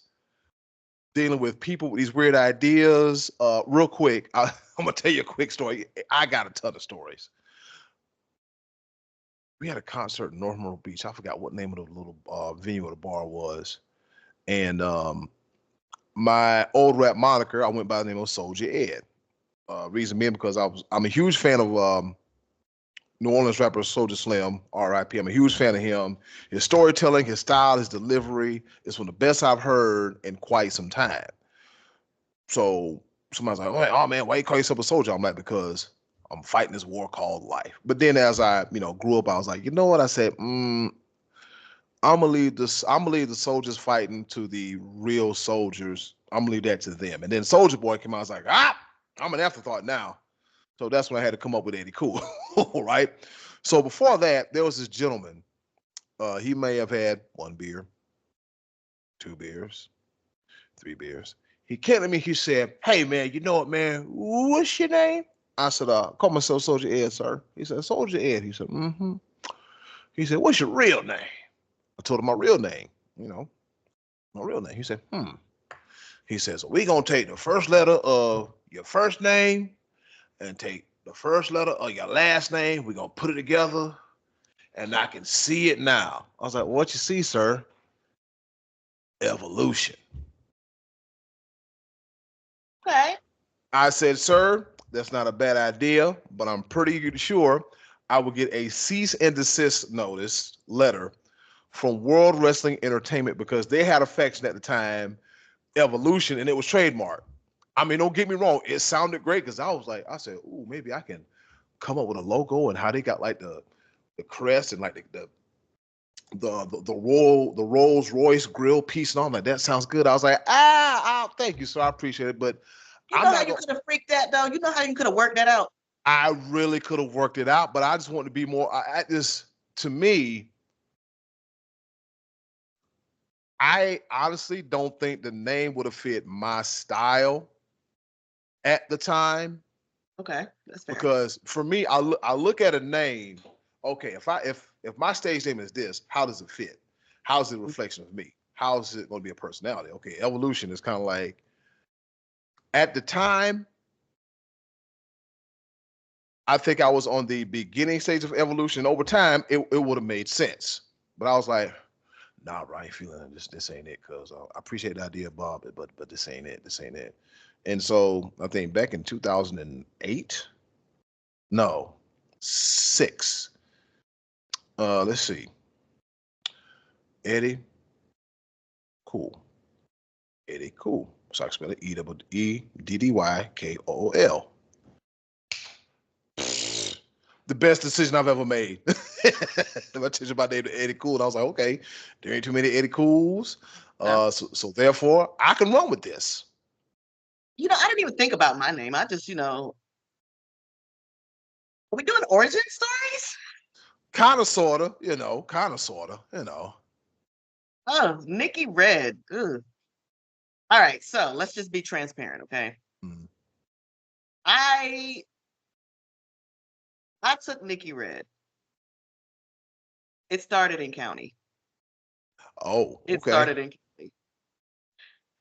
dealing with people with these weird ideas. Real quick, I'm gonna tell you a quick story. I got a ton of stories. We had a concert in North Myrtle Beach. I forgot what name of the little venue or the bar was. And my old rap moniker, I went by the name of Soldier Ed. Reason being because I'm a huge fan of New Orleans rapper Soulja Slim, R.I.P. I'm a huge fan of him. His storytelling, his style, his delivery is one of the best I've heard in quite some time. So somebody's like, oh man, why you call yourself a soldier? I'm like, because I'm fighting this war called life. But then as I, grew up, I was like, you know what? I said, I'm gonna leave this. I'm gonna leave the soldiers fighting to the real soldiers. I'm gonna leave that to them. And then Soldier Boy came out. I was like, I'm an afterthought now. So that's when I had to come up with Eddie Cool, right? So before that, there was this gentleman. He may have had 1 beer, 2 beers, 3 beers. He came to me. He said, "Hey man, you know what, man? What's your name?" I said, "Call myself Soldier Ed, sir." He said, "Soldier Ed." He said, "Mm-hmm." He said, "What's your real name?" I told him my real name. My real name. He said, "Hmm." He says, "So we gonna take the first letter of your first name and take the first letter of your last name. We're gonna put it together, and I can see it now." I was like, "What you see, sir?" Evolution. Okay. I said, "Sir, that's not a bad idea, but I'm pretty sure I will get a cease and desist notice letter from World Wrestling Entertainment because they had affection at the time, Evolution, and it was trademarked." I mean, don't get me wrong, it sounded great because I said, "Ooh, maybe I can come up with a logo and how they got like the crest and like the Rolls Royce grill piece and all that. That sounds good." I was like, thank you, sir. I appreciate it, but You I'm know how not you gonna. could have freaked that though? You know how you could have worked that out? I really could have worked it out, but I just want to be more. To me, I honestly don't think the name would have fit my style at the time Okay, that's fair. because for me, I look at a name. Okay, if my stage name is this, how does it fit? How's it a reflection of me? How is it going to be a personality? Okay, Evolution is kind of like at the time. I think I was on the beginning stage of evolution. Over time, it would have made sense. But I was like, nah, bro, I ain't feeling it. This ain't it. Cause I appreciate the idea, Bob, but this ain't it. This ain't it. And so I think back in 2008, no, six. Let's see, Eddie, cool, Eddie, cool. So I spell it EDDYKOOL. The best decision I've ever made. If I teach you about Eddie Cool, and I was like, okay, there ain't too many Eddie Cools. Yeah. So therefore, I can run with this. I didn't even think about my name. I just, are we doing origin stories? Kind of, sorta, kind of, Oh, Nicki Red. Ugh. All right, so let's just be transparent, okay? Mm. I I took Nicki Red. It started in county. Oh, It okay. started in county.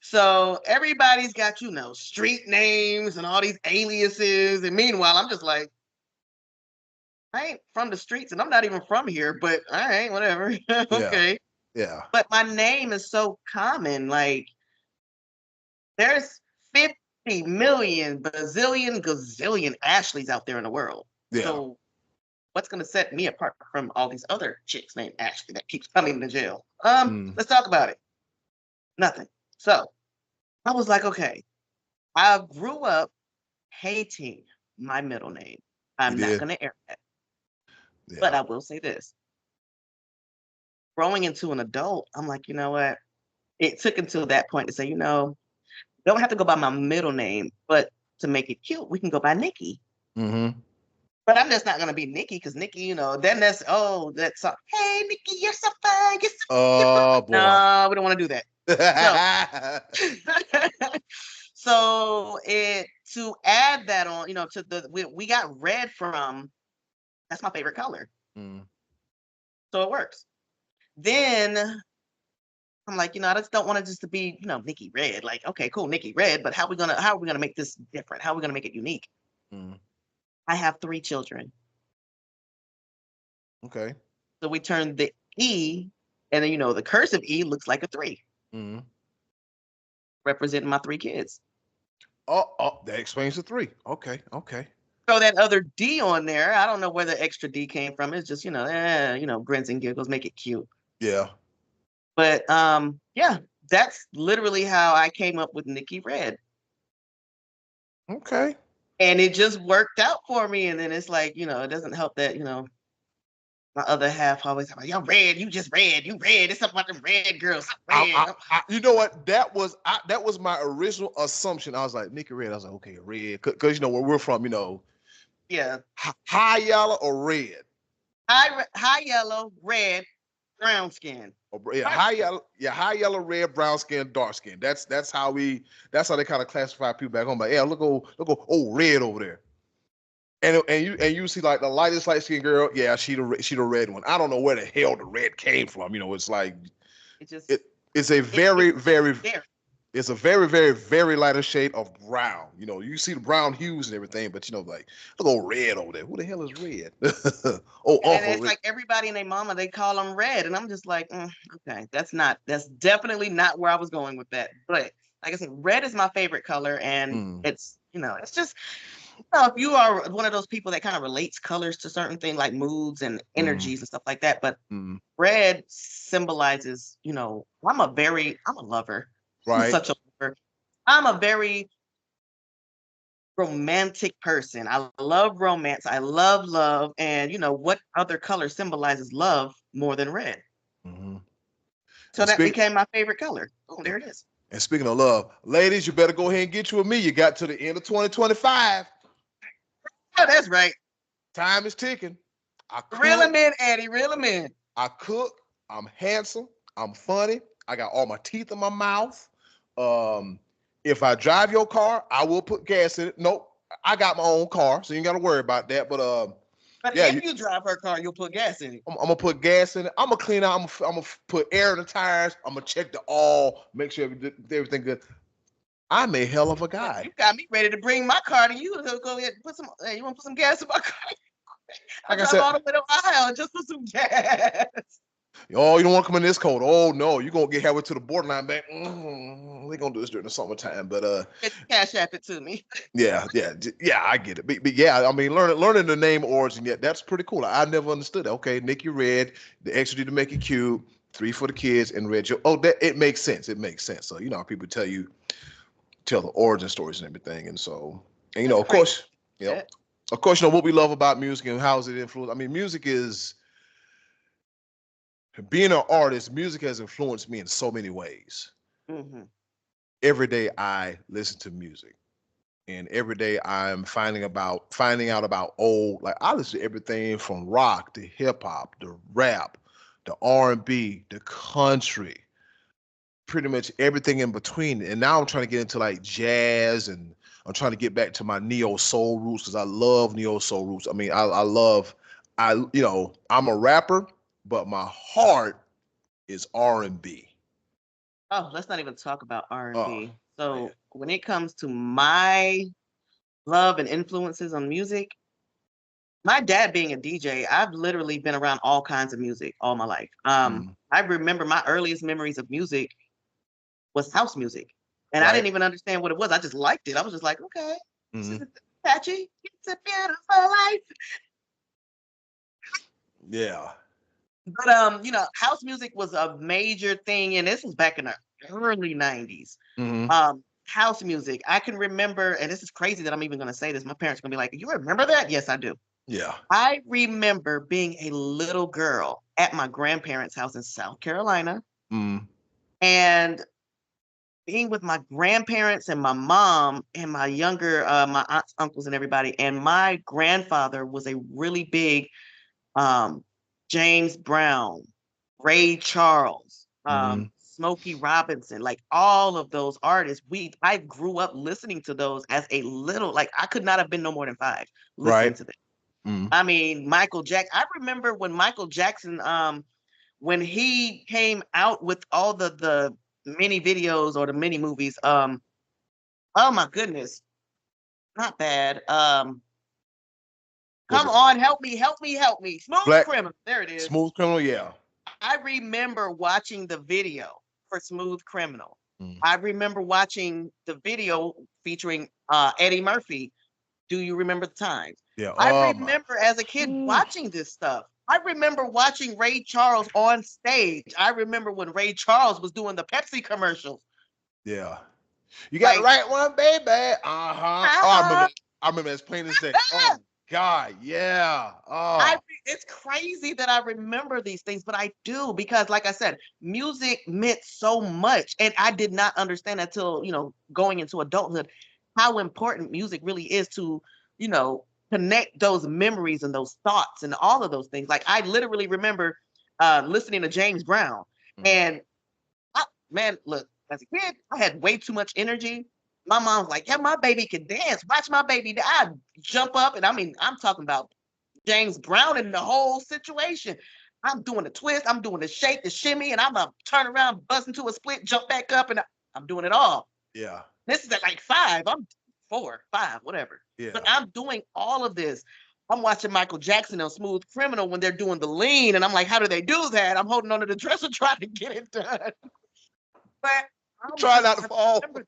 So everybody's got, street names and all these aliases. And meanwhile, I'm just like, I ain't from the streets and I'm not even from here, but all right, whatever. Yeah, Okay. yeah, But my name is so common. Like, there's 50 million, bazillion, gazillion Ashleys out there in the world. yeah. So what's going to set me apart from all these other chicks named Ashley that keeps coming to jail? Mm. Let's talk about it. Nothing. So I was like, okay, I grew up hating my middle name. You I'm not did, going to air that. But yeah. I will say this. Growing into an adult, I'm like, you know what? it took until that point to say, don't have to go by my middle name, but to make it cute, we can go by Nicki. Mm-hmm. But I'm just not gonna be Nicki because Nicki, then that's hey Nicki, you're so fun. You're so Oh boy. No, we don't want to do that. So to add that on, to we got red from that's my favorite color. Mm. So it works. Then I'm like, I just don't want it just to be, Nicki Red. Like, okay, cool, Nicki Red, but how are we gonna make this different? How are we gonna make it unique? Mm. I have 3 children. Okay. So we turned the E, and then the cursive E looks like a 3. Mm. Representing my 3 kids. Oh, that explains the 3. Okay. Throw that other D on there. I don't know where the extra D came from. It's just, grins and giggles, make it cute. Yeah. But yeah, that's literally how I came up with Nicki Red. Okay. And it just worked out for me. And then it's like, it doesn't help that, my other half always like, yo, red, you just red, you red. It's something about them red girls. Red. You know what? That was my original assumption. I was like, Nicki Red. I was like, okay, red. Because where we're from, Yeah. High yellow or red? High yellow, red, brown skin. Yeah, high yellow, red, brown skin, dark skin. That's how they kind of classify people back home. Like, yeah, look, red over there. And you see like the lightest light skinned girl, yeah, she the red one. I don't know where the hell the red came from. It's like it's a very very lighter shade of brown. You see the brown hues and everything, but like look old red over there. Who the hell is red? And it's red. Like everybody and their mama, they call them red, and I'm just like, okay, that's definitely not where I was going with that. But like I said, red is my favorite color, and it's it's just. If you are one of those people that kind of relates colors to certain things like moods and energies and stuff like that, but red symbolizes, I'm a lover. Right. I'm such a lover. I'm a very romantic person. I love romance. I love love. And what other color symbolizes love more than red? Mm-hmm. So that became my favorite color. Oh, there it is. And speaking of love, ladies, you better go ahead and get you with me. You got to the end of 2025. Oh, that's right. Time is ticking. Reel him in, Eddie. Reel him in. I cook. I'm handsome. I'm funny. I got all my teeth in my mouth. If I drive your car, I will put gas in it. Nope, I got my own car, so you ain't got to worry about that. But yeah, if you drive her car, you'll put gas in it. I'm gonna put gas in it. I'm gonna clean out. I'm gonna put air in the tires. I'm gonna check the oil, make sure everything good. I'm a hell of a guy. You got me ready to bring my car to you. Go ahead and put some. Hey, you want to put some gas in my car? I drive all the way to Ohio just for some gas. Oh, you don't want to come in this cold. Oh no, you're gonna get halfway to the borderline back. They're gonna do this during the summertime, but cash app it to me. yeah, I get it. But yeah, I mean, learning the name origin, yeah, that's pretty cool. I never understood that. Okay, Nicki Red, the extra D to make it cute, 3 for the kids, and red. That it makes sense. It makes sense. So how people tell the origin stories and everything, and so of course, what we love about music and how is it influenced. I mean, music is. Being an artist, music has influenced me in so many ways. Mm-hmm. Every day I listen to music, and every day I'm finding out about old. Like I listen to everything from rock to hip hop, to rap, to R&B, to country, pretty much everything in between. And now I'm trying to get into like jazz, and I'm trying to get back to my neo soul roots because I love neo soul roots. I mean, I'm a rapper, but my heart is R&B. Oh, let's not even talk about R&B. So when it comes to my love and influences on music, my dad being a DJ, I've literally been around all kinds of music all my life. I remember my earliest memories of music was house music. And I didn't even understand what it was. I just liked it. I was just like, okay, this is catchy. It's a beautiful life. Yeah. But house music was a major thing, and this was back in the early 90s. House music. I can remember, and this is crazy that I'm even gonna say this. My parents are gonna be like, you remember that? Yes, I do. Yeah. I remember being a little girl at my grandparents' house in South Carolina. And being with my grandparents and my mom and my younger, my aunts, uncles, and everybody. And my grandfather was a really big um, James Brown, Ray Charles, Mm-hmm. Smokey Robinson, like all of those artists. I grew up listening to those as a little, like I could not have been no more than 5 listening Right. to them. Mm-hmm. I mean, Michael Jackson. I remember when Michael Jackson, when he came out with all the mini videos or the mini movies. Oh my goodness, not bad. Was Come it on, help me, help me, help me. Smooth Black Criminal. There it is. Smooth Criminal? Yeah. I remember watching the video for Smooth Criminal. Mm. I remember watching the video featuring Eddie Murphy. Do you remember the times? Yeah. I Oh my. remember as a kid Ooh. watching this stuff. I remember watching Ray Charles on stage. I remember when Ray Charles was doing the Pepsi commercials. Yeah. You got the Like, right one, baby. Uh-huh. Oh, ah, I remember as plain as day. Oh God, yeah. I Oh, it's crazy that I remember these things, but I do because, like I said, music meant so much, and I did not understand until going into adulthood how important music really is to connect those memories and those thoughts and all of those things. Like I literally remember listening to James Brown, mm, and man, look, as a kid, I had way too much energy. My mom was like, "Yeah, my baby can dance. Watch my baby." I jump up, and I mean, I'm talking about James Brown in the whole situation. I'm doing the twist, I'm doing the shake, the shimmy, and I'm gonna turn around, buzz into a split, jump back up, and I'm doing it all. yeah, This is at like 5. I'm 4, 5, whatever. yeah, But I'm doing all of this. I'm watching Michael Jackson on Smooth Criminal when they're doing the lean, and I'm like, how do they do that? I'm holding onto the dresser trying to get it done. But try not to fall. remember,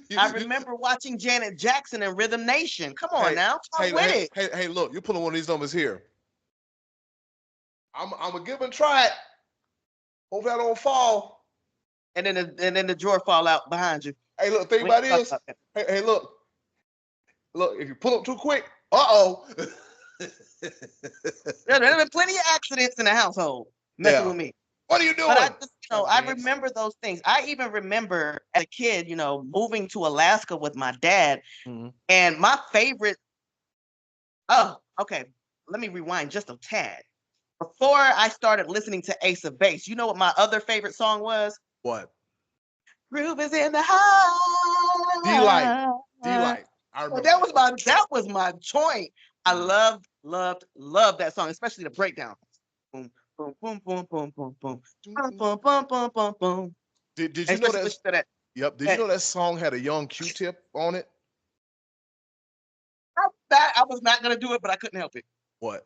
You, I you, remember watching Janet Jackson and Rhythm Nation. Come on hey, now, come hey, with hey, it. hey, hey, look, you're pulling one of these numbers here. I'm gonna give it a try. Hope that don't fall. And then the drawer fall out behind you. Hey, look, think When you about fuck this. up. Hey, look, if you pull up too quick, uh-oh. There have been plenty of accidents in the household messing Yeah. with me. What are you But I doing? just, Trying to I dance. remember those things. I even remember as a kid, moving to Alaska with my dad. Mhm. And my favorite, oh, okay. Let me rewind just a tad. Before I started listening to Ace of Base, you know what my other favorite song was? What? Groove is in the D-Light. house. D-Light. I So remember that that was song. my joint. I Mhm. loved that song, especially the breakdown. Boom, boom, boom, boom, boom, boom, boom, boom, boom, boom, boom, boom, boom. Did you know Especially that? that. Yep. Did you that know that song had a young Q-tip on it? I was not gonna do it, but I couldn't help it. What?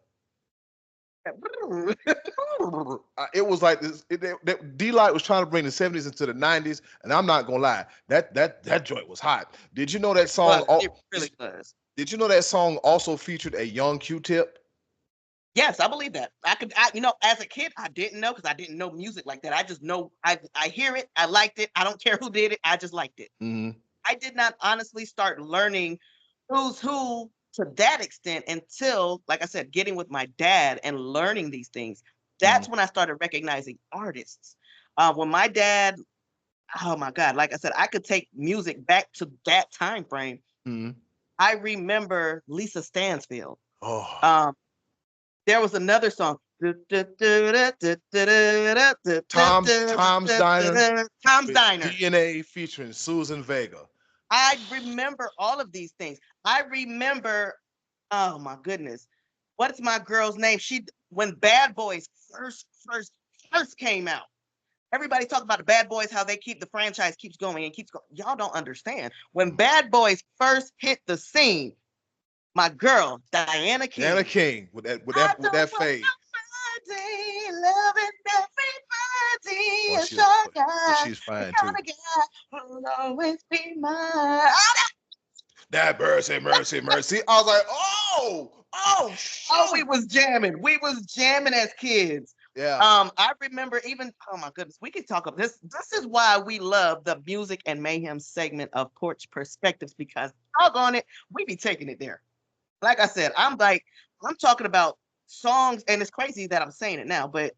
It was like this. D-Light was trying to bring the '70s into the '90s, and I'm not gonna lie, that joint was hot. Did you know that song? It really was. Did you know that song also featured a young Q-tip? Yes, I believe that. As a kid, I didn't know because I didn't know music like that. I just know I hear it, I liked it. I don't care who did it, I just liked it. Hmm. I did not honestly start learning who's who to that extent until, like I said, getting with my dad and learning these things. Hmm. That's when I started recognizing artists. When my dad, oh my God, like I said, I could take music back to that time frame. Hmm. I remember Lisa Stansfield. Oh, Um, there was another song. Tom's Diner Tom's with Diner. DNA featuring Susan Vega. I remember all of these things. I remember, oh my goodness, what's my girl's name? When Bad Boys first came out. Everybody talk about the Bad Boys, how they keep the franchise keeps going and keeps going. Y'all don't understand. When Bad Boys first hit the scene, my girl Diana Anna King. King with that with I that with don't that want fade. nobody loving everybody. Well, A shy guy, she's the fine kind too. of guy who'll always be mine. That mercy, mercy, mercy. I was like, oh, Oh, we shoot. was jamming. We was jamming as kids. Yeah. I remember even, oh my goodness, we could talk about this. This is why we love the music and mayhem segment of Porch Perspectives, because doggone it, we be taking it there. Like I said, I'm talking about songs, and it's crazy that I'm saying it now, but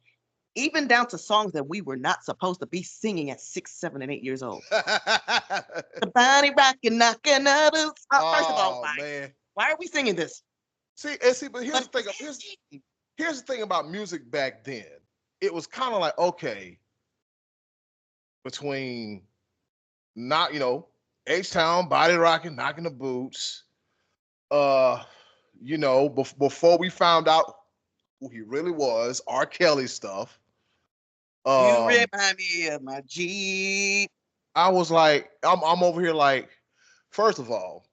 even down to songs that we were not supposed to be singing at 6, 7, and 8 years old. The body rocking, knocking others. First of all, Oh man. why are we singing this? See, but here's the thing. Here's the thing about music back then. It was kind of like, okay, between not, H-Town, Body Rocking, Knocking the Boots, before we found out who he really was, R. Kelly stuff. You remind me of my Jeep. I was like, I'm over here like, first of all,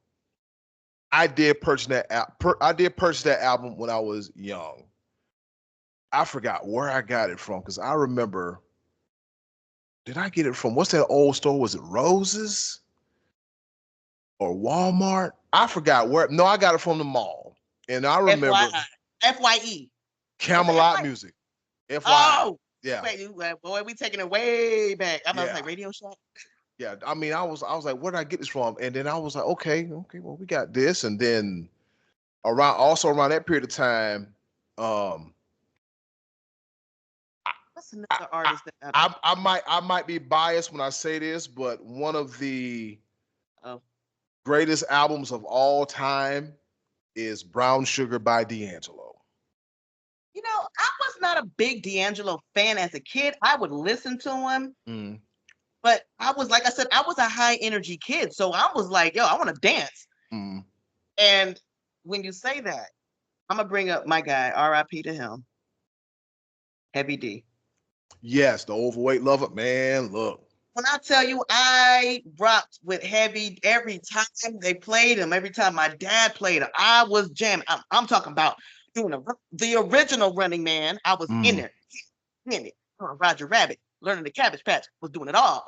I did purchase that album when I was young. I forgot where I got it from because I remember. Did I get it from what's that old store? Was it Rose's or Walmart? I forgot where. No, I got it from the mall, and I remember FYE Camelot Music. FYE. Oh, yeah. Wait, boy, we taking it way back. I was like Radio Shack. Yeah, I mean, I was like, where did I get this from? And then I was like, okay, well, we got this, and then around that period of time, what's another artist that I might be biased when I say this, but one of the greatest albums of all time is Brown Sugar by D'Angelo. You know, I was not a big D'Angelo fan as a kid. I would listen to him. But I was, like I said, I was a high energy kid. So I was like, yo, I want to dance. And when you say that, I'm going to bring up my guy, RIP to him, Heavy D. Yes, the overweight lover. Man, look. When I tell you, I rocked with Heavy every time they played him, every time my dad played him, I was jamming. I'm talking about doing the original Running Man. I was in there, in it. Roger Rabbit, learning the Cabbage Patch, was doing it all.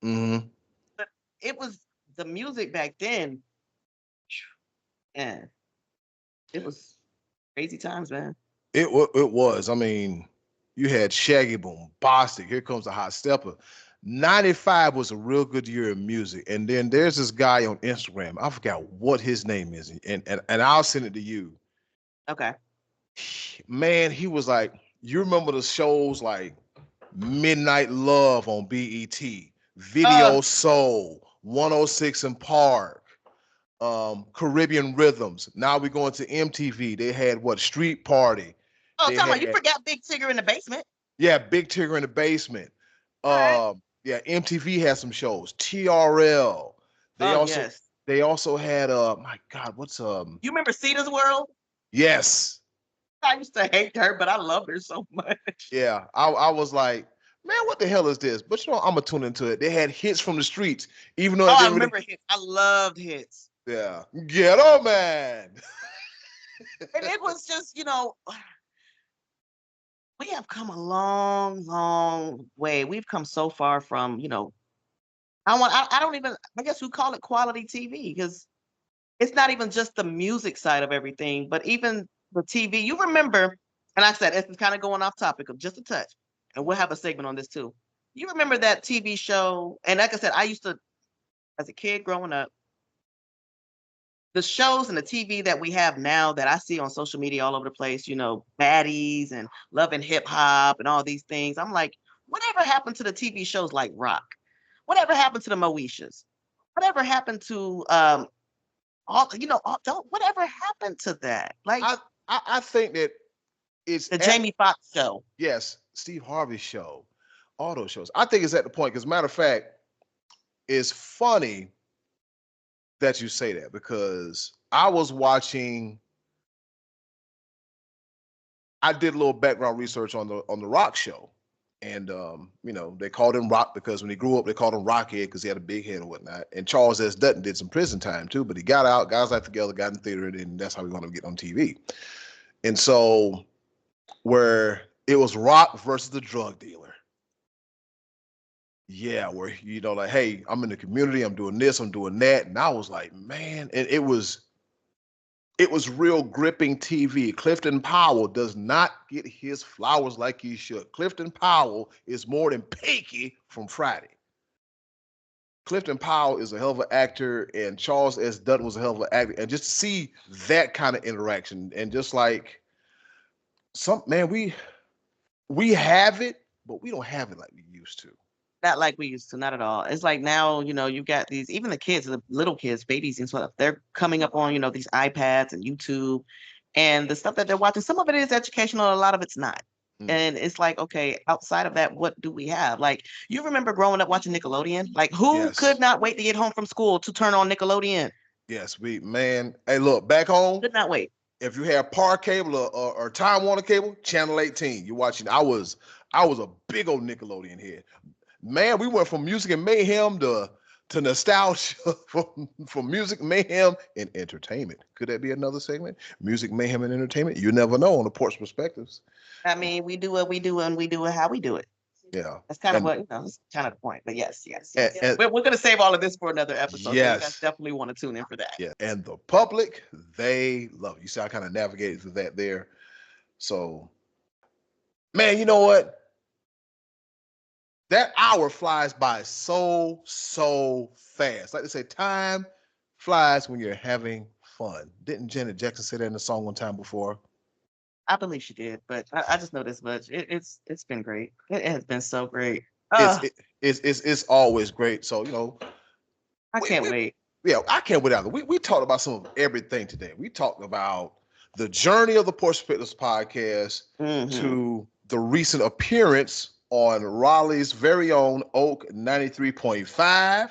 But it was the music back then. And it was crazy times, man. It was. I mean, you had Shaggy Boom, Bostic, Here Comes the Hot Stepper. 95 was a real good year of music. And then there's this guy on Instagram. I forgot what his name is. And I'll send it to you. Okay. Man, he was like, you remember the shows like Midnight Love on BET, Video Soul, 106 in Park, Caribbean Rhythms. Now we're going to MTV. They had Street Party. Oh, tell me, you forgot Big Tigger in the Basement. Yeah, Big Tigger in the Basement. Right. Yeah, MTV had some shows. TRL. They also had my God, what's You remember Cedar's World? Yes. I used to hate her, but I loved her so much. Yeah, I was like, man, what the hell is this? But I'm gonna tune into it. They had Hits from the Streets, even though I remember Hits. I loved Hits. Yeah, Ghetto Man. And it was just, we have come a long, long way. We've come so far from, I guess we call it quality TV, because it's not even just the music side of everything, but even the TV. You remember, and like I said, it's kind of going off topic of just a touch, and we'll have a segment on this too. You remember that TV show? And like I said, I used to, as a kid growing up, the shows and the TV that we have now that I see on social media all over the place, Baddies and Love and Hip Hop and all these things. I'm like, whatever happened to the TV shows like Rock? Whatever happened to the Moeshas? Whatever happened to whatever happened to that? Like, I think that it's the Jamie Foxx show. Yes, Steve Harvey's show, all those shows. I think it's at the point, because matter of fact, it's funny that you say that, because I was watching. I did a little background research on the Rock show, and they called him Rock because when he grew up, they called him Rockhead because he had a big head and whatnot. And Charles S. Dutton did some prison time too, but he got out, guys got together, got in theater, and that's how we want to get on TV. And so, where it was Rock versus the drug dealer. Yeah, where like, hey, I'm in the community, I'm doing this, I'm doing that, and I was like, man, and it was real gripping TV. Clifton Powell does not get his flowers like he should. Clifton Powell is more than Pinky from Friday. Clifton Powell is a hell of an actor, and Charles S. Dutton was a hell of an actor, and just to see that kind of interaction, and just like we we have it, but we don't have it like we used to. Not like we used to, not at all. It's like now, you got these, even the kids, the little kids, babies and stuff, they're coming up on, these iPads and YouTube and the stuff that they're watching. Some of it is educational, a lot of it's not. And it's like, okay, outside of that, what do we have? Like, you remember growing up watching Nickelodeon? Like, who could not wait to get home from school to turn on Nickelodeon? Yes, man. Hey, look, back home. Could not wait. If you have Par cable or Time Warner cable, channel 18. You're watching. I was a big old Nickelodeon head. Man, we went from music and mayhem to nostalgia, from music, mayhem, and entertainment. Could that be another segment? Music, mayhem, and entertainment? You never know on the Porch Perspectives. I mean, we do what we do and we do it how we do it. Yeah. That's kind of what, that's kind of the point. But yes. And we're going to save all of this for another episode. Yes. So you guys definitely want to tune in for that. Yeah. And the public, they love it. You see, I kind of navigated through that there. So, man, you know what? That hour flies by so fast. Like they say, time flies when you're having fun. Didn't Janet Jackson say that in the song one time before? I believe she did, but I just know this much. It's been great. It has been so great. It's always great. So I can't wait. Yeah, I can't wait either. We talked about some of everything today. We talked about the journey of the Porch PursePectives podcast to the recent appearance on Raleigh's very own Oak 93.5.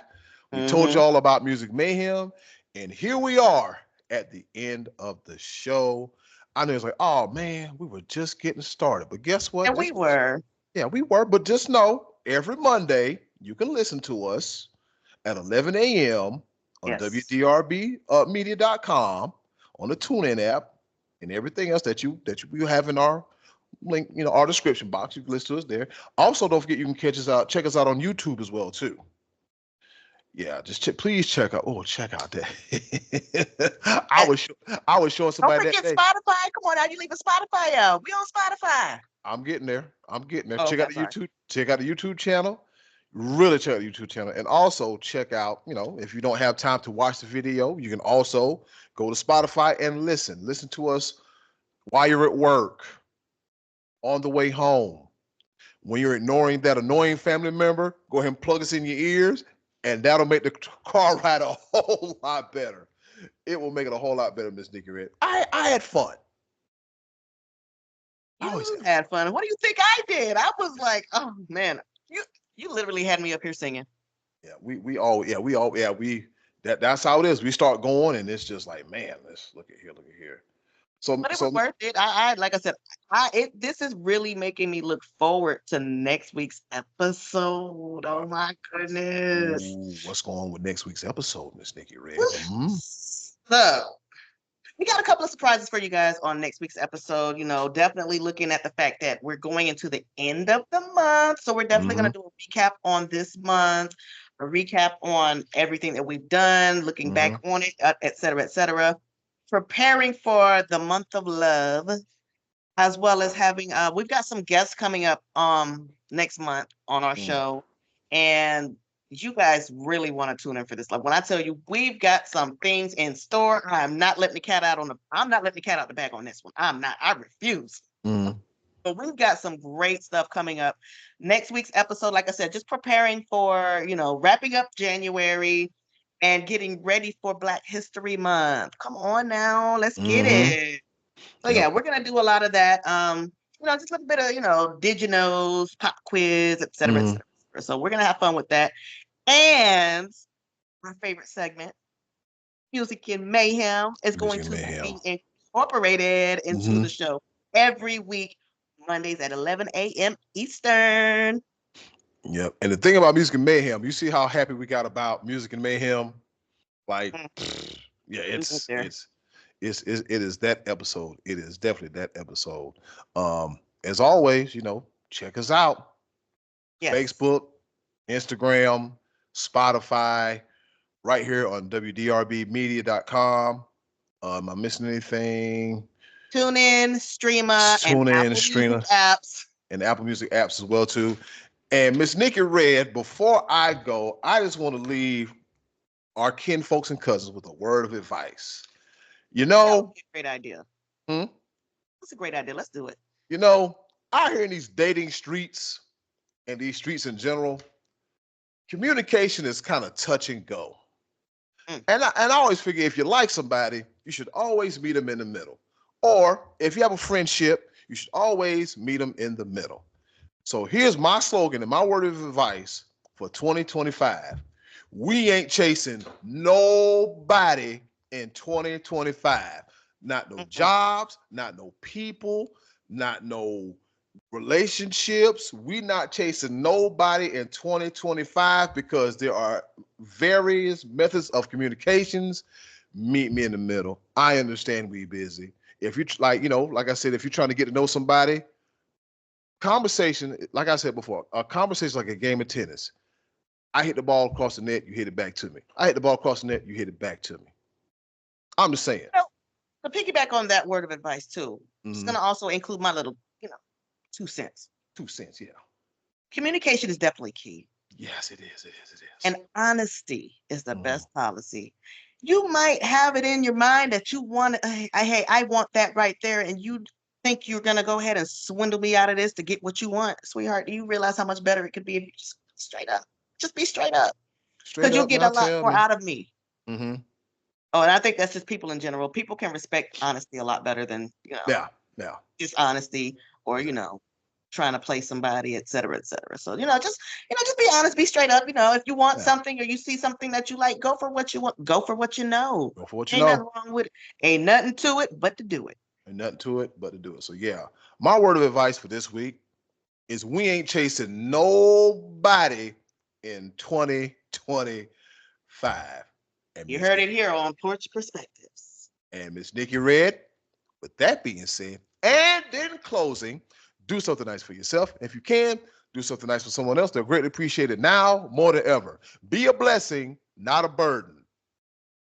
We told you all about Music Mayhem, and here we are at the end of the show. I know it's like, oh man, we were just getting started. But guess what? And we were. Yeah, we were. But just know, every Monday, you can listen to us at 11 a.m. on WDRBmedia.com, on the TuneIn app, and everything else that you have in our link, our description box. You can listen to us there. Also, don't forget you can check us out on YouTube as well, too. Yeah, just please check out. Oh, check out that. I was showing somebody. Don't forget Spotify. Come on, now you leaving Spotify out. We on Spotify. I'm getting there. Oh, check out the sorry. YouTube. Check out the YouTube channel. Really check out the YouTube channel, and also check out. If you don't have time to watch the video, you can also go to Spotify and listen. Listen to us while you're at work, on the way home. When you're ignoring that annoying family member, go ahead and plug us in your ears. And that'll make the car ride a whole lot better. It will make it a whole lot better, Miss Nicki Red. I had fun. You had fun. What do you think I did? I was like, oh man, you literally had me up here singing. Yeah, that's how it is. We start going, and it's just like, man, let's look at here. But it was worth it. I like I said, this is really making me look forward to next week's episode. Oh my goodness! Ooh, what's going on with next week's episode, Miss Nicki Red? So we got a couple of surprises for you guys on next week's episode. Definitely looking at the fact that we're going into the end of the month, so we're definitely going to do a recap on this month, a recap on everything that we've done, looking back on it, et cetera. Preparing for the month of love, as well as having we've got some guests coming up next month on our show, and you guys really want to tune in for this. Like when I tell you we've got some things in store, I'm not letting the cat out the bag on this one. I refuse. But we've got some great stuff coming up. Next week's episode, like I said, just preparing for wrapping up January and getting ready for Black History Month. Come on now, let's get it. So yeah, we're gonna do a lot of that. Just a little bit of did you knows, pop quiz, et cetera. So we're gonna have fun with that. And my favorite segment, Music and Mayhem, is going to be incorporated into the show every week, Mondays at 11 a.m. Eastern. Yep. And the thing about Music and Mayhem, you see how happy we got about Music and Mayhem? Like, yeah, it is that episode. It is definitely that episode. As always, check us out. Yes. Facebook, Instagram, Spotify, right here on WDRBmedia.com. Am I missing anything? Tune in, Streamer, and Apple Music apps. And Apple Music apps as well, too. And Miss Nicki Red, before I go, I just want to leave our kinfolks and cousins with a word of advice. That would be a great idea. That's a great idea. Let's do it. out here in these dating streets and these streets in general, communication is kind of touch and go. And I always figure if you like somebody, you should always meet them in the middle. Or if you have a friendship, you should always meet them in the middle. So here's my slogan and my word of advice for 2025. We ain't chasing nobody in 2025. Not no jobs, not no people, not no relationships. We not chasing nobody in 2025 because there are various methods of communications. Meet me in the middle. I understand we busy. If you like, like I said, if you're trying to get to know somebody, conversation, like I said before, a conversation is like a game of tennis. I hit the ball across the net, you hit it back to me. I hit the ball across the net, you hit it back to me. I'm just saying. To piggyback on that word of advice too, it's going to also include my little, 2 cents. 2 cents, yeah. Communication is definitely key. Yes, it is. And honesty is the best policy. You might have it in your mind that you want, hey, I want that right there, and you think you're going to go ahead and swindle me out of this to get what you want. Sweetheart, do you realize how much better it could be if you just straight up? Just be straight up. Because you'll get a lot more out of me. Mm-hmm. Oh, and I think that's just people in general. People can respect honesty a lot better than, just honesty or, trying to play somebody, et cetera, et cetera. So, just be honest, be straight up. If you want something or you see something that you like, go for what you want. Go for what you know. Go for what you know. know. Ain't nothing wrong with it. Ain't nothing to it but to do it. Ain't nothing to it but to do it. So, yeah, my word of advice for this week is we ain't chasing nobody in 2025. And you heard it here on Porch PursePectives. And Miss Nicki R3dd, with that being said, and in closing, do something nice for yourself. If you can, do something nice for someone else. They'll greatly appreciate it now more than ever. Be a blessing, not a burden.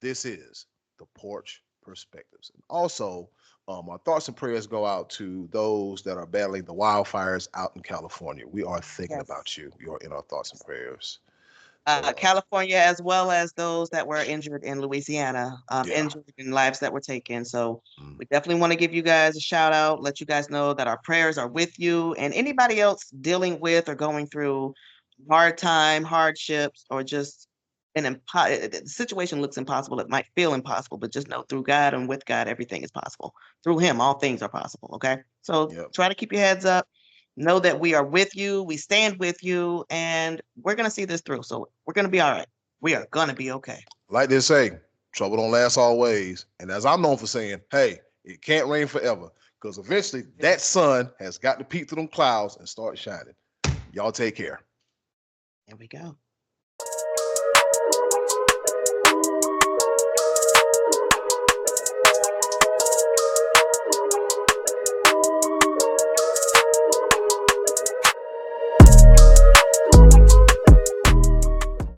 This is the Porch PursePectives. And also, our thoughts and prayers go out to those that are battling the wildfires out in California. We are thinking about you. You're in our thoughts and prayers. California, as well as those that were injured in Louisiana, injured in lives that were taken. So we definitely want to give you guys a shout out, let you guys know that our prayers are with you, and anybody else dealing with or going through hard time, hardships, or just the situation looks impossible. It might feel impossible, but just know through God and with God, everything is possible. Through him, all things are possible. Okay. So try to keep your heads up. Know that we are with you, we stand with you, and we're going to see this through. So we're going to be all right. We are going to be okay. Like they say, trouble don't last always. And as I'm known for saying, hey, it can't rain forever, because eventually that sun has got to peek through them clouds and start shining. Y'all take care. There we go.